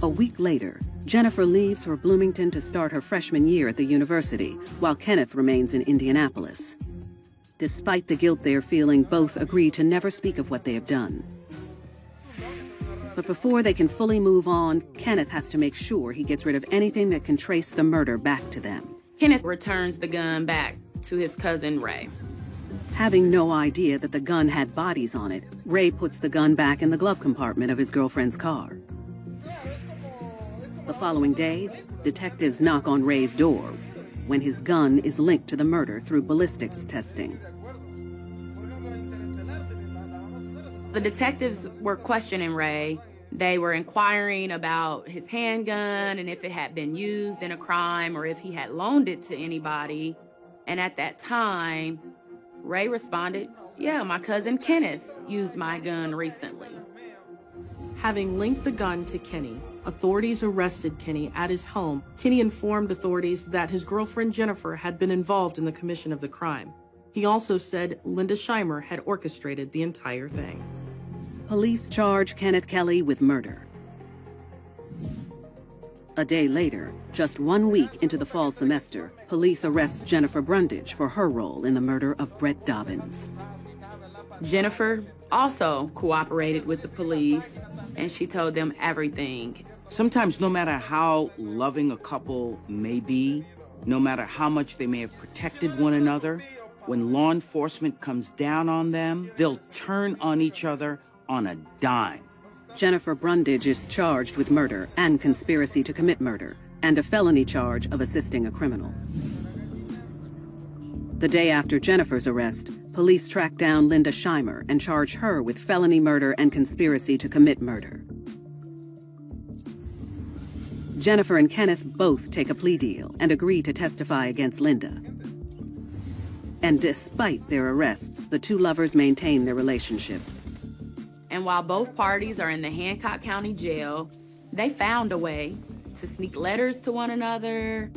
A week later, Jennifer leaves for Bloomington to start her freshman year at the university, while Kenneth remains in Indianapolis. Despite the guilt they are feeling, both agree to never speak of what they have done. But before they can fully move on, Kenneth has to make sure he gets rid of anything that can trace the murder back to them. Kenneth returns the gun back to his cousin Ray. Having no idea that the gun had bodies on it, Ray puts the gun back in the glove compartment of his girlfriend's car. The following day, detectives knock on Ray's door when his gun is linked to the murder through ballistics testing. The detectives were questioning Ray. They were inquiring about his handgun and if it had been used in a crime or if he had loaned it to anybody. And at that time, Ray responded, "Yeah, my cousin Kenneth used my gun recently." Having linked the gun to Kenny, authorities arrested Kenny at his home. Kenny informed authorities that his girlfriend Jennifer had been involved in the commission of the crime. He also said Linda Scheimer had orchestrated the entire thing. Police charge Kenneth Kelly with murder. A day later, just 1 week into the fall semester, police arrest Jennifer Brundage for her role in the murder of Brett Dobbins. Jennifer also cooperated with the police, and she told them everything. Sometimes, no matter how loving a couple may be, no matter how much they may have protected one another, when law enforcement comes down on them, they'll turn on each other on a dime. Jennifer Brundage is charged with murder and conspiracy to commit murder, and a felony charge of assisting a criminal. The day after Jennifer's arrest, police track down Linda Scheimer and charge her with felony murder and conspiracy to commit murder. Jennifer and Kenneth both take a plea deal and agree to testify against Linda. And despite their arrests, the two lovers maintain their relationship. And while both parties are in the Hancock County Jail, they found a way to sneak letters to one another.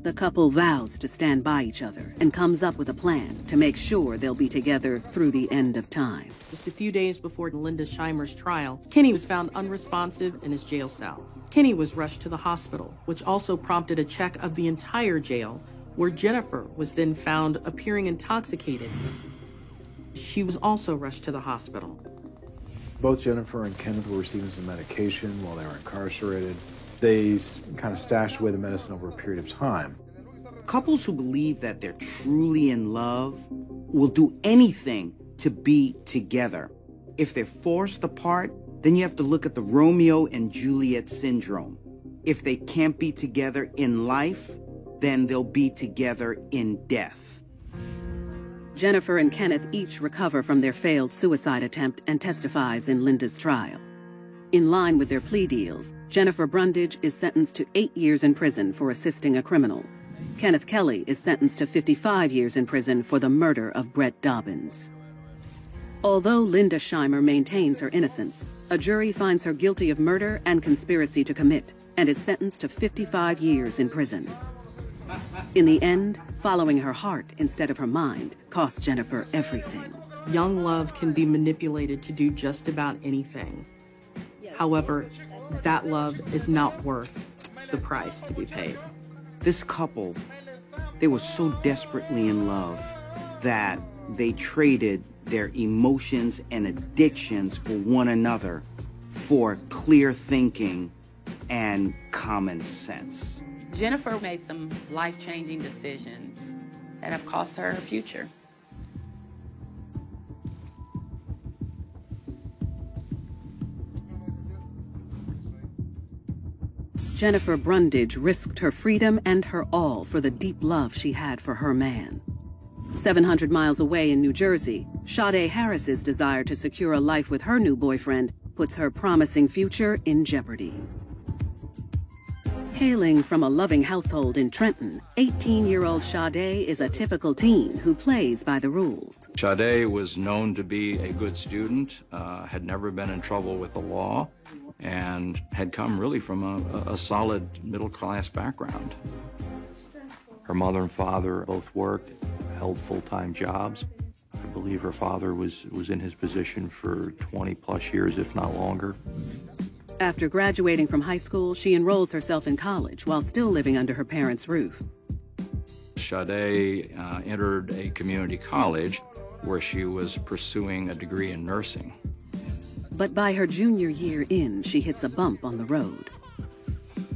The couple vows to stand by each other and comes up with a plan to make sure they'll be together through the end of time. Just a few days before Linda Scheimer's trial, Kenny was found unresponsive in his jail cell. Kenny was rushed to the hospital, which also prompted a check of the entire jail, where Jennifer was then found appearing intoxicated. She was also rushed to the hospital. Both Jennifer and Kenneth were receiving some medication while they were incarcerated. They kind of stashed away the medicine over a period of time. Couples who believe that they're truly in love will do anything to be together. If they're forced apart, then you have to look at the Romeo and Juliet syndrome. If they can't be together in life, then they'll be together in death. Jennifer and Kenneth each recover from their failed suicide attempt and testifies in Linda's trial. In line with their plea deals, Jennifer Brundage is sentenced to 8 years in prison for assisting a criminal. Kenneth Kelly is sentenced to 55 years in prison for the murder of Brett Dobbins. Although Linda Scheimer maintains her innocence, a jury finds her guilty of murder and conspiracy to commit and is sentenced to 55 years in prison. In the end, following her heart instead of her mind cost Jennifer everything. Young love can be manipulated to do just about anything. However, that love is not worth the price to be paid. This couple, they were so desperately in love that they traded their emotions and addictions for one another for clear thinking and common sense. Jennifer made some life-changing decisions that have cost her her future. Jennifer Brundage risked her freedom and her all for the deep love she had for her man. 700 miles away in New Jersey, Sade Harris's desire to secure a life with her new boyfriend puts her promising future in jeopardy. Hailing from a loving household in Trenton, 18-year-old Sade is a typical teen who plays by the rules. Sade was known to be a good student, had never been in trouble with the law, and had come really from a solid middle-class background. Her mother and father both worked, held full-time jobs. I believe her father was in his position for 20-plus years, if not longer. After graduating from high school, she enrolls herself in college while still living under her parents' roof. Sade entered a community college where she was pursuing a degree in nursing. But by her junior year in, she hits a bump on the road.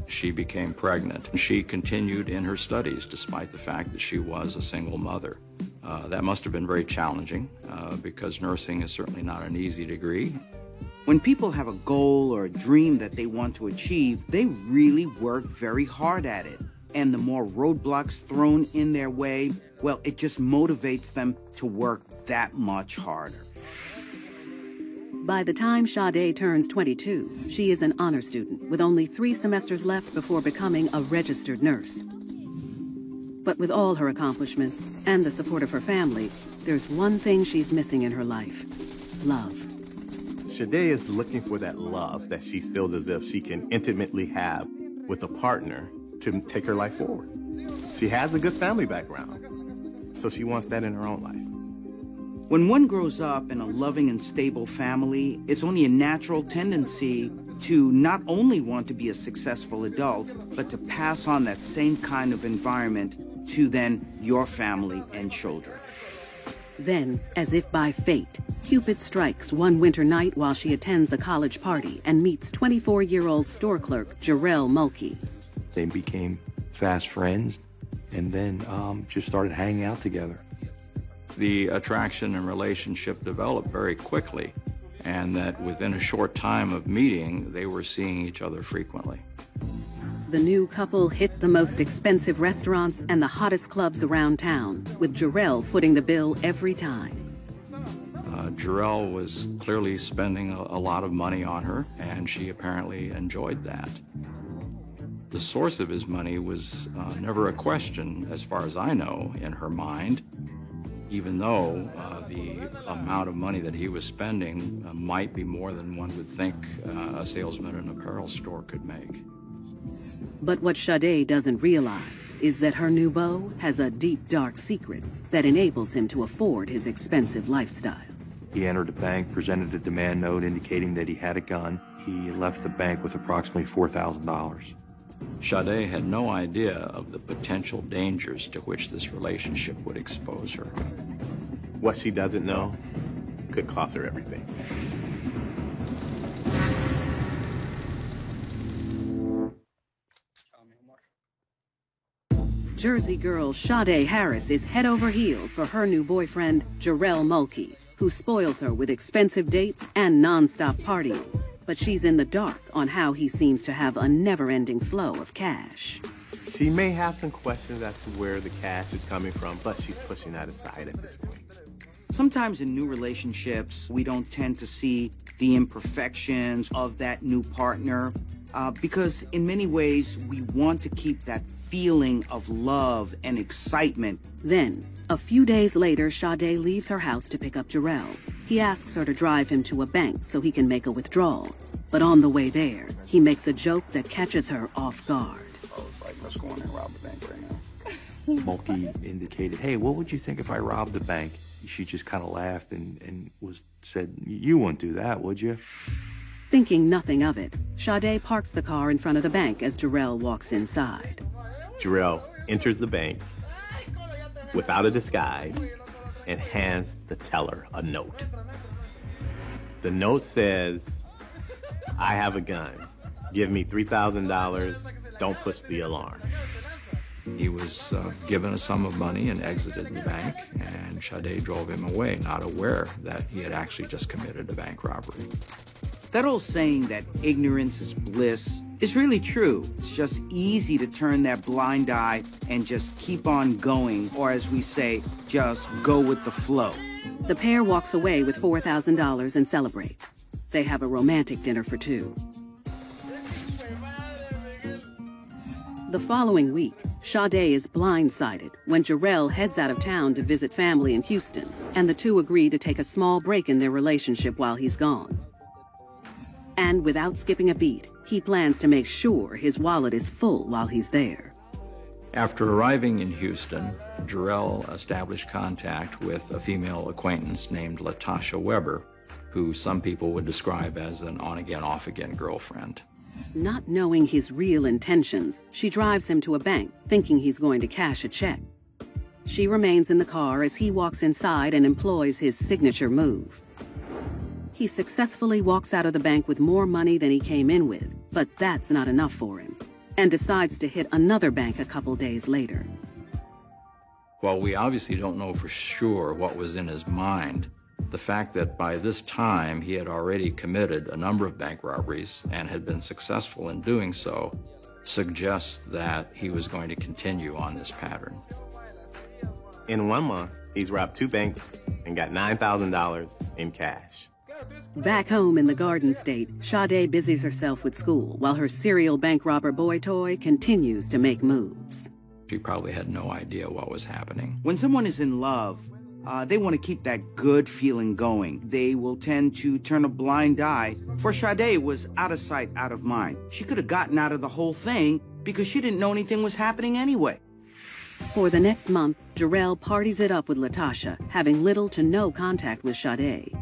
She became pregnant. She continued in her studies despite the fact that she was a single mother. That must have been very challenging because nursing is certainly not an easy degree. When people have a goal or a dream that they want to achieve, they really work very hard at it. And the more roadblocks thrown in their way, well, it just motivates them to work that much harder. By the time Sade turns 22, she is an honor student with only 3 semesters left before becoming a registered nurse. But with all her accomplishments and the support of her family, there's one thing she's missing in her life: love. Sade is looking for that love that she feels as if she can intimately have with a partner to take her life forward. She has a good family background, so she wants that in her own life. When one grows up in a loving and stable family, it's only a natural tendency to not only want to be a successful adult, but to pass on that same kind of environment to then your family and children. Then, as if by fate, Cupid strikes one winter night while she attends a college party and meets 24-year-old store clerk Jarrell Mulkey. They became fast friends and then just started hanging out together. The attraction and relationship developed very quickly, and that within a short time of meeting, they were seeing each other frequently. The new couple hit the most expensive restaurants and the hottest clubs around town, with Jarrell footing the bill every time. Jarrell was clearly spending a lot of money on her, and she apparently enjoyed that. The source of his money was never a question, as far as I know, in her mind, even though the amount of money that he was spending might be more than one would think a salesman in an apparel store could make. But what Sade doesn't realize is that her new beau has a deep, dark secret that enables him to afford his expensive lifestyle. He entered the bank, presented a demand note indicating that he had a gun. He left the bank with approximately $4,000. Sade had no idea of the potential dangers to which this relationship would expose her. What she doesn't know could cost her everything. Jersey girl Sade Harris is head over heels for her new boyfriend, Jarrell Mulkey, who spoils her with expensive dates and non-stop partying. But she's in the dark on how he seems to have a never-ending flow of cash. She may have some questions as to where the cash is coming from, but she's pushing that aside at this point. Sometimes in new relationships, we don't tend to see the imperfections of that new partner because in many ways, we want to keep that feeling of love and excitement. Then, a few days later, Sade leaves her house to pick up Jarrell. He asks her to drive him to a bank so he can make a withdrawal. But on the way there, he makes a joke that catches her off guard. I was like, let's go in and rob the bank right now. Mulkey indicated, hey, what would you think if I robbed the bank? She just kind of laughed and said, you wouldn't do that, would you? Thinking nothing of it, Sade parks the car in front of the bank as Jarrell walks inside. Jarrell enters the bank without a disguise and hands the teller a note. The note says, I have a gun. Give me $3,000. Don't push the alarm. He was given a sum of money and exited the bank, and Sade drove him away, not aware that he had actually just committed a bank robbery. That old saying that ignorance is bliss is really true. It's just easy to turn that blind eye and just keep on going, or as we say, just go with the flow. The pair walks away with $4,000 and celebrate. They have a romantic dinner for two. The following week, Sade is blindsided when Jarrell heads out of town to visit family in Houston, and the two agree to take a small break in their relationship while he's gone. And without skipping a beat, he plans to make sure his wallet is full while he's there. After arriving in Houston, Jarrell established contact with a female acquaintance named Latasha Weber, who some people would describe as an on-again, off-again girlfriend. Not knowing his real intentions, she drives him to a bank, thinking he's going to cash a check. She remains in the car as he walks inside and employs his signature move. He successfully walks out of the bank with more money than he came in with, but that's not enough for him, and decides to hit another bank a couple days later. While we obviously don't know for sure what was in his mind, the fact that by this time he had already committed a number of bank robberies and had been successful in doing so suggests that he was going to continue on this pattern. In 1 month, he's robbed 2 banks and got $9,000 in cash. Back home in the Garden State, Sade busies herself with school while her serial bank robber boy toy continues to make moves. She probably had no idea what was happening. When someone is in love, they want to keep that good feeling going. They will tend to turn a blind eye. For Sade, it was out of sight, out of mind. She could have gotten out of the whole thing because she didn't know anything was happening anyway. For the next month, Jarrell parties it up with Latasha, having little to no contact with Sade.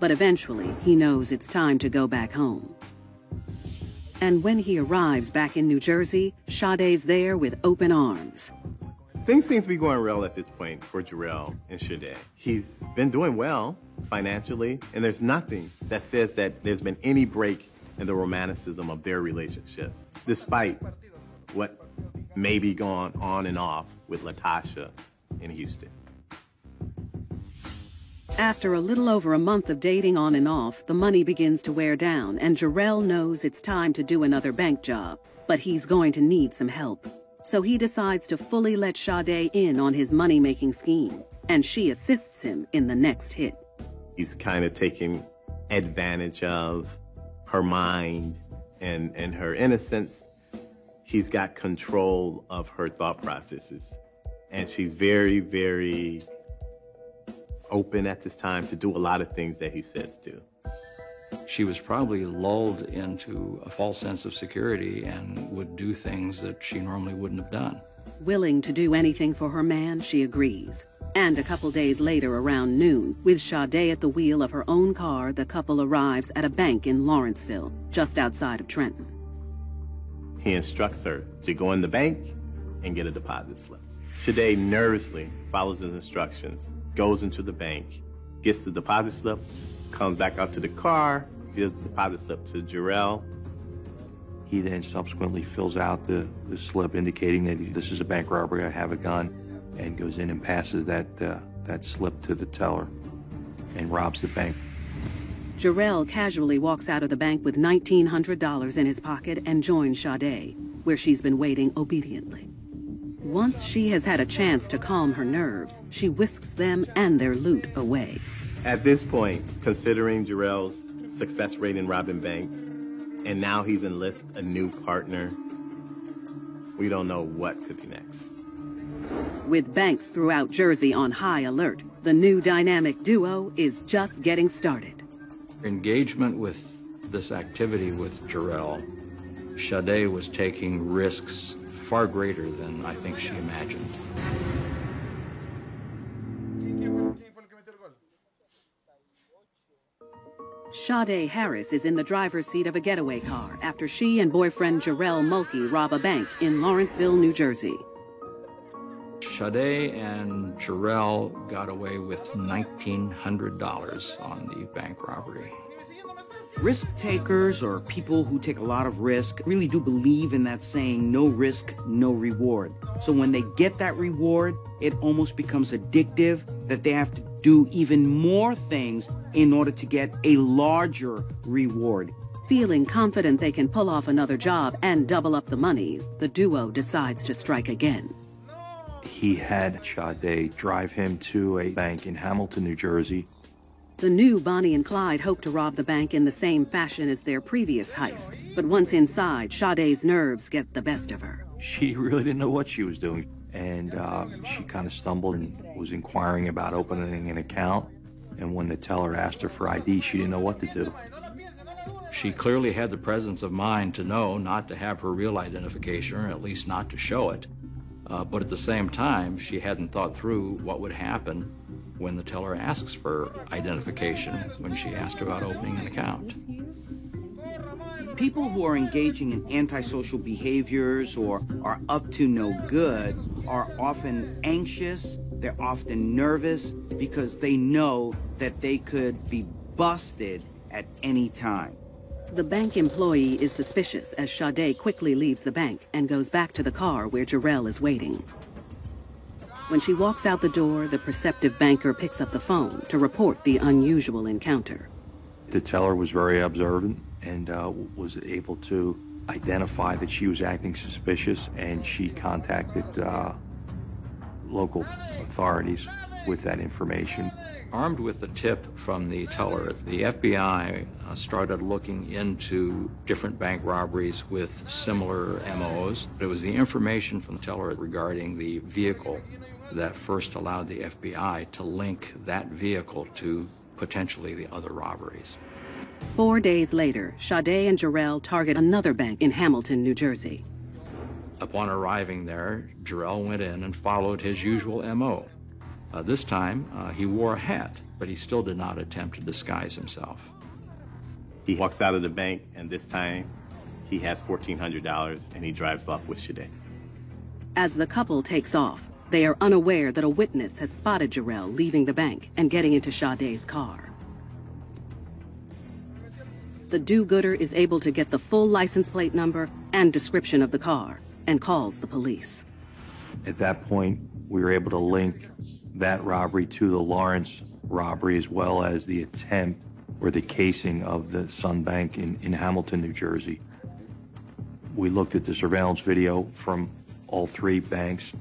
But eventually, he knows it's time to go back home. And when he arrives back in New Jersey, Sade's there with open arms. Things seem to be going well at this point for Jarrell and Sade. He's been doing well financially, and there's nothing that says that there's been any break in the romanticism of their relationship, despite what may be going on and off with Latasha in Houston. After a little over a month of dating on and off, the money begins to wear down, and Jarrell knows it's time to do another bank job, but he's going to need some help. So he decides to fully let Sade in on his money-making scheme, and she assists him in the next hit. He's kind of taking advantage of her mind and her innocence. He's got control of her thought processes, and she's very, very open at this time to do a lot of things that he says do. She was probably lulled into a false sense of security and would do things that she normally wouldn't have done. Willing to do anything for her man, she agrees. And a couple days later, around noon, with Sade at the wheel of her own car, the couple arrives at a bank in Lawrenceville, just outside of Trenton. He instructs her to go in the bank and get a deposit slip. Sade nervously follows his instructions, goes into the bank, gets the deposit slip, comes back up to the car, gives the deposit slip to Jarrell. He then subsequently fills out the slip indicating that this is a bank robbery, I have a gun, and goes in and passes that slip to the teller and robs the bank. Jarrell casually walks out of the bank with $1,900 in his pocket and joins Sade, where she's been waiting obediently. Once she has had a chance to calm her nerves, she whisks them and their loot away. At this point, considering Jarrell's success rate in robbing banks, and now he's enlisted a new partner, we don't know what could be next. With banks throughout Jersey on high alert, the new dynamic duo is just getting started. Engagement with this activity with Jarrell, Sade was taking risks far greater than I think she imagined. Sade Harris is in the driver's seat of a getaway car after she and boyfriend Jarrell Mulkey rob a bank in Lawrenceville, New Jersey. Sade and Jarrell got away with $1,900 on the bank robbery. Risk takers, or people who take a lot of risk, really do believe in that saying, no risk, no reward. So when they get that reward, it almost becomes addictive that they have to do even more things in order to get a larger reward. Feeling confident they can pull off another job and double up the money, the duo decides to strike again. He had Sade drive him to a bank in Hamilton, New Jersey. The new Bonnie and Clyde hope to rob the bank in the same fashion as their previous heist. But once inside, Sade's nerves get the best of her. She really didn't know what she was doing. And she kind of stumbled and was inquiring about opening an account. And when the teller asked her for ID, she didn't know what to do. She clearly had the presence of mind to know not to have her real identification, or at least not to show it. But at the same time, she hadn't thought through what would happen when the teller asks for identification when she asked about opening an account. People who are engaging in antisocial behaviors or are up to no good are often anxious, they're often nervous because they know that they could be busted at any time. The bank employee is suspicious as Sade quickly leaves the bank and goes back to the car where Jarrell is waiting. When she walks out the door, the perceptive banker picks up the phone to report the unusual encounter. The teller was very observant and was able to identify that she was acting suspicious, and she contacted local authorities with that information. Armed with the tip from the teller, the FBI started looking into different bank robberies with similar MOs. It was the information from the teller regarding the vehicle that first allowed the FBI to link that vehicle to potentially the other robberies. 4 days later, Sade and Jarrell target another bank in Hamilton, New Jersey. Upon arriving there, Jarrell went in and followed his usual MO. This time, he wore a hat, but he still did not attempt to disguise himself. He walks out of the bank, and this time, he has $1,400, and he drives off with Sade. As the couple takes off, they are unaware that a witness has spotted Jarrell leaving the bank and getting into Sade's car. The do-gooder is able to get the full license plate number and description of the car and calls the police. At that point, we were able to link that robbery to the Lawrence robbery, as well as the attempt or the casing of the Sun Bank in Hamilton, New Jersey. We looked at the surveillance video from all three banks,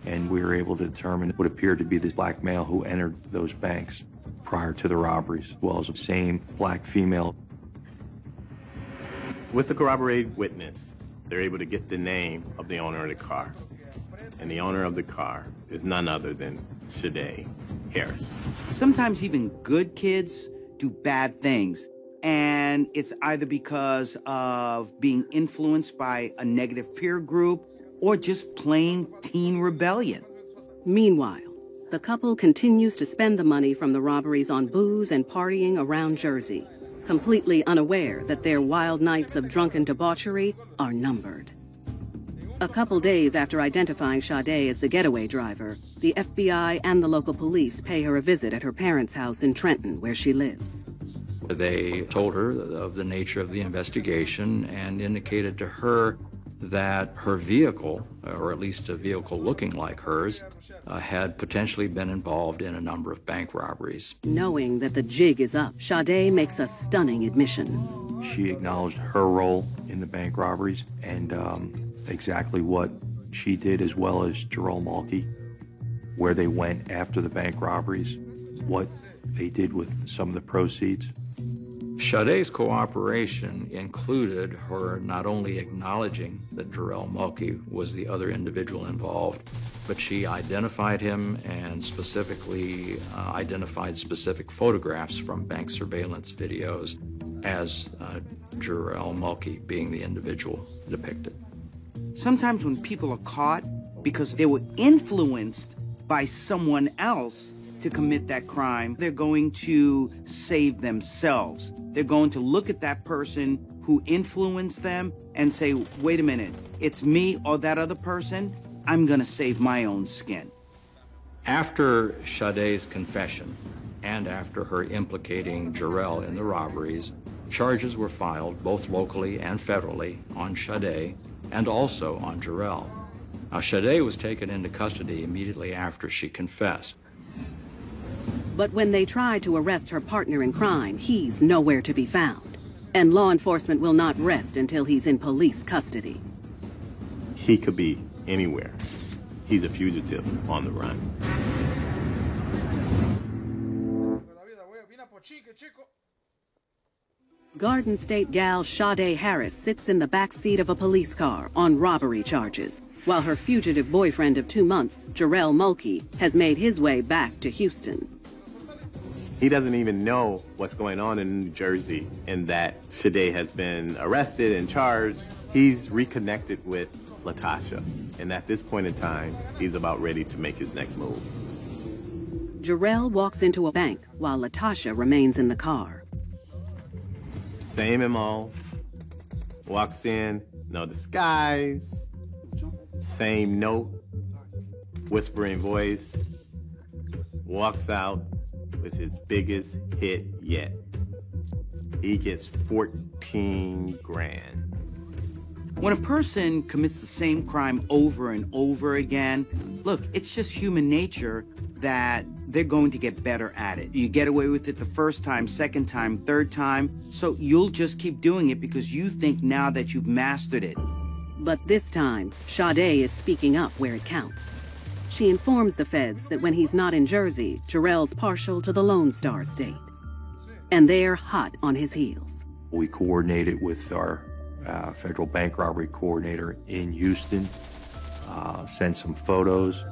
and we were able to determine what appeared to be the black male who entered those banks prior to the robberies, as well as the same black female. With the corroborated witness, they're able to get the name of the owner of the car. And the owner of the car is none other than Sade Harris. Sometimes even good kids do bad things, and it's either because of being influenced by a negative peer group or just plain teen rebellion. Meanwhile, the couple continues to spend the money from the robberies on booze and partying around Jersey, completely unaware that their wild nights of drunken debauchery are numbered. A couple days after identifying Sade as the getaway driver, the FBI and the local police pay her a visit at her parents' house in Trenton, where she lives. They told her of the nature of the investigation and indicated to her that her vehicle, or at least a vehicle looking like hers, had potentially been involved in a number of bank robberies. Knowing that the jig is up, Sade makes a stunning admission. She acknowledged her role in the bank robberies and exactly what she did, as well as Jarrell Mulkey, where they went after the bank robberies, what they did with some of the proceeds. Sade's cooperation included her not only acknowledging that Jarrell Mulkey was the other individual involved, but she identified him and specifically identified specific photographs from bank surveillance videos as Jarrell Mulkey being the individual depicted. Sometimes when people are caught because they were influenced by someone else to commit that crime, they're going to save themselves. They're going to look at that person who influenced them and say, wait a minute, it's me or that other person. I'm gonna save my own skin. After Sade's confession and after her implicating Jarrell in the robberies, charges were filed both locally and federally on Sade and also on Jarrell. Now, Sade was taken into custody immediately after she confessed. But when they try to arrest her partner in crime, he's nowhere to be found. And law enforcement will not rest until he's in police custody. He could be anywhere. He's a fugitive on the run. Garden State gal Sade Harris sits in the back seat of a police car on robbery charges, while her fugitive boyfriend of 2 months, Jarrell Mulkey, has made his way back to Houston. He doesn't even know what's going on in New Jersey and that Sade has been arrested and charged. He's reconnected with Latasha, and at this point in time, he's about ready to make his next move. Jarrell walks into a bank while Latasha remains in the car. Same MO. Walks in, no disguise. Same note. Whispering voice. Walks out with his biggest hit yet. He gets 14 grand. When a person commits the same crime over and over again, look, it's just human nature that they're going to get better at it. You get away with it the first time, second time, third time, so you'll just keep doing it because you think now that you've mastered it. But this time, Sade is speaking up where it counts. She informs the feds that when he's not in Jersey, Jarrell's partial to the Lone Star State. And they're hot on his heels. We coordinated with our federal bank robbery coordinator in Houston, sent some photos,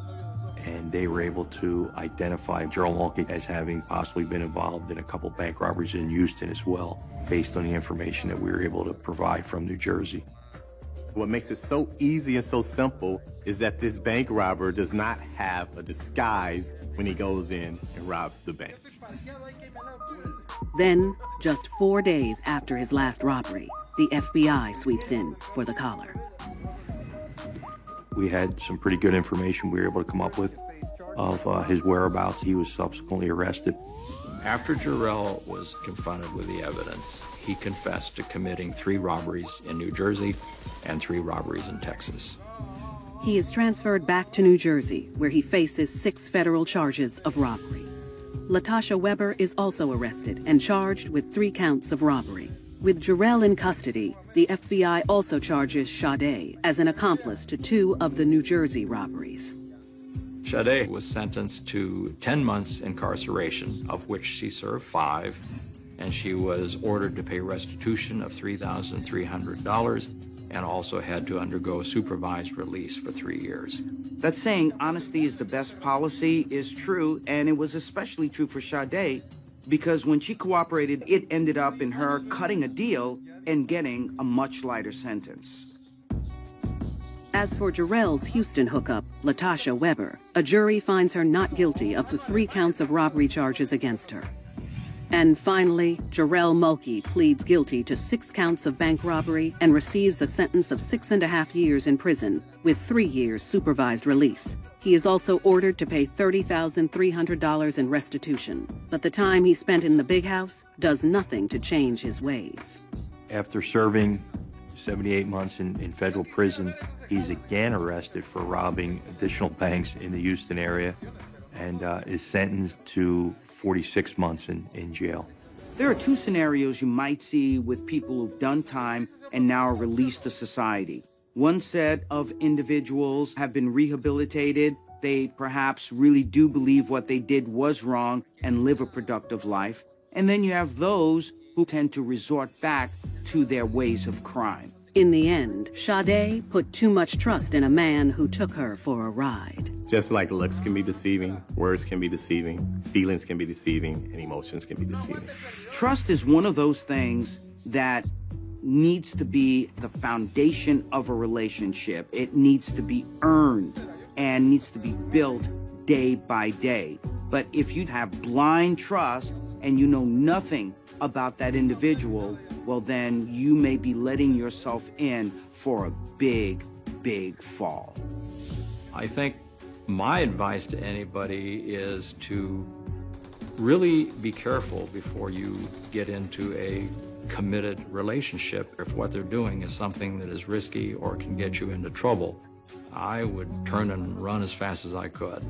and they were able to identify Jarrell Mulkey as having possibly been involved in a couple bank robberies in Houston as well, based on the information that we were able to provide from New Jersey. What makes it so easy and so simple is that this bank robber does not have a disguise when he goes in and robs the bank. Then, just 4 days after his last robbery, the FBI sweeps in for the collar. We had some pretty good information we were able to come up with of his whereabouts. He was subsequently arrested. After Jarrell was confronted with the evidence, he confessed to committing 3 robberies in New Jersey and 3 robberies in Texas. He is transferred back to New Jersey, where he faces 6 federal charges of robbery. Latasha Weber is also arrested and charged with 3 counts of robbery. With Jarrell in custody, the FBI also charges Sade as an accomplice to 2 of the New Jersey robberies. Sade was sentenced to 10 months incarceration, of which she served 5, and she was ordered to pay restitution of $3,300 and also had to undergo supervised release for 3 years. That saying, honesty is the best policy, is true, and it was especially true for Sade, because when she cooperated, it ended up in her cutting a deal and getting a much lighter sentence. As for Jarrell's Houston hookup, Latasha Weber, a jury finds her not guilty of the 3 counts of robbery charges against her. And finally, Jarrell Mulkey pleads guilty to 6 counts of bank robbery and receives a sentence of 6.5 years in prison with 3 years supervised release. He is also ordered to pay $30,300 in restitution, but the time he spent in the big house does nothing to change his ways. After serving 78 months in federal prison, he's again arrested for robbing additional banks in the Houston area and is sentenced to 46 months in jail. There are 2 scenarios you might see with people who've done time and now are released to society. One set of individuals have been rehabilitated. They perhaps really do believe what they did was wrong and live a productive life. And then you have those who tend to resort back to their ways of crime. In the end, Sade put too much trust in a man who took her for a ride. Just like looks can be deceiving, words can be deceiving, feelings can be deceiving, and emotions can be deceiving. Trust is one of those things that needs to be the foundation of a relationship. It needs to be earned and needs to be built day by day. But if you have blind trust and you know nothing about that individual, well, then you may be letting yourself in for a big, big fall. I think my advice to anybody is to really be careful before you get into a committed relationship. If what they're doing is something that is risky or can get you into trouble, I would turn and run as fast as I could.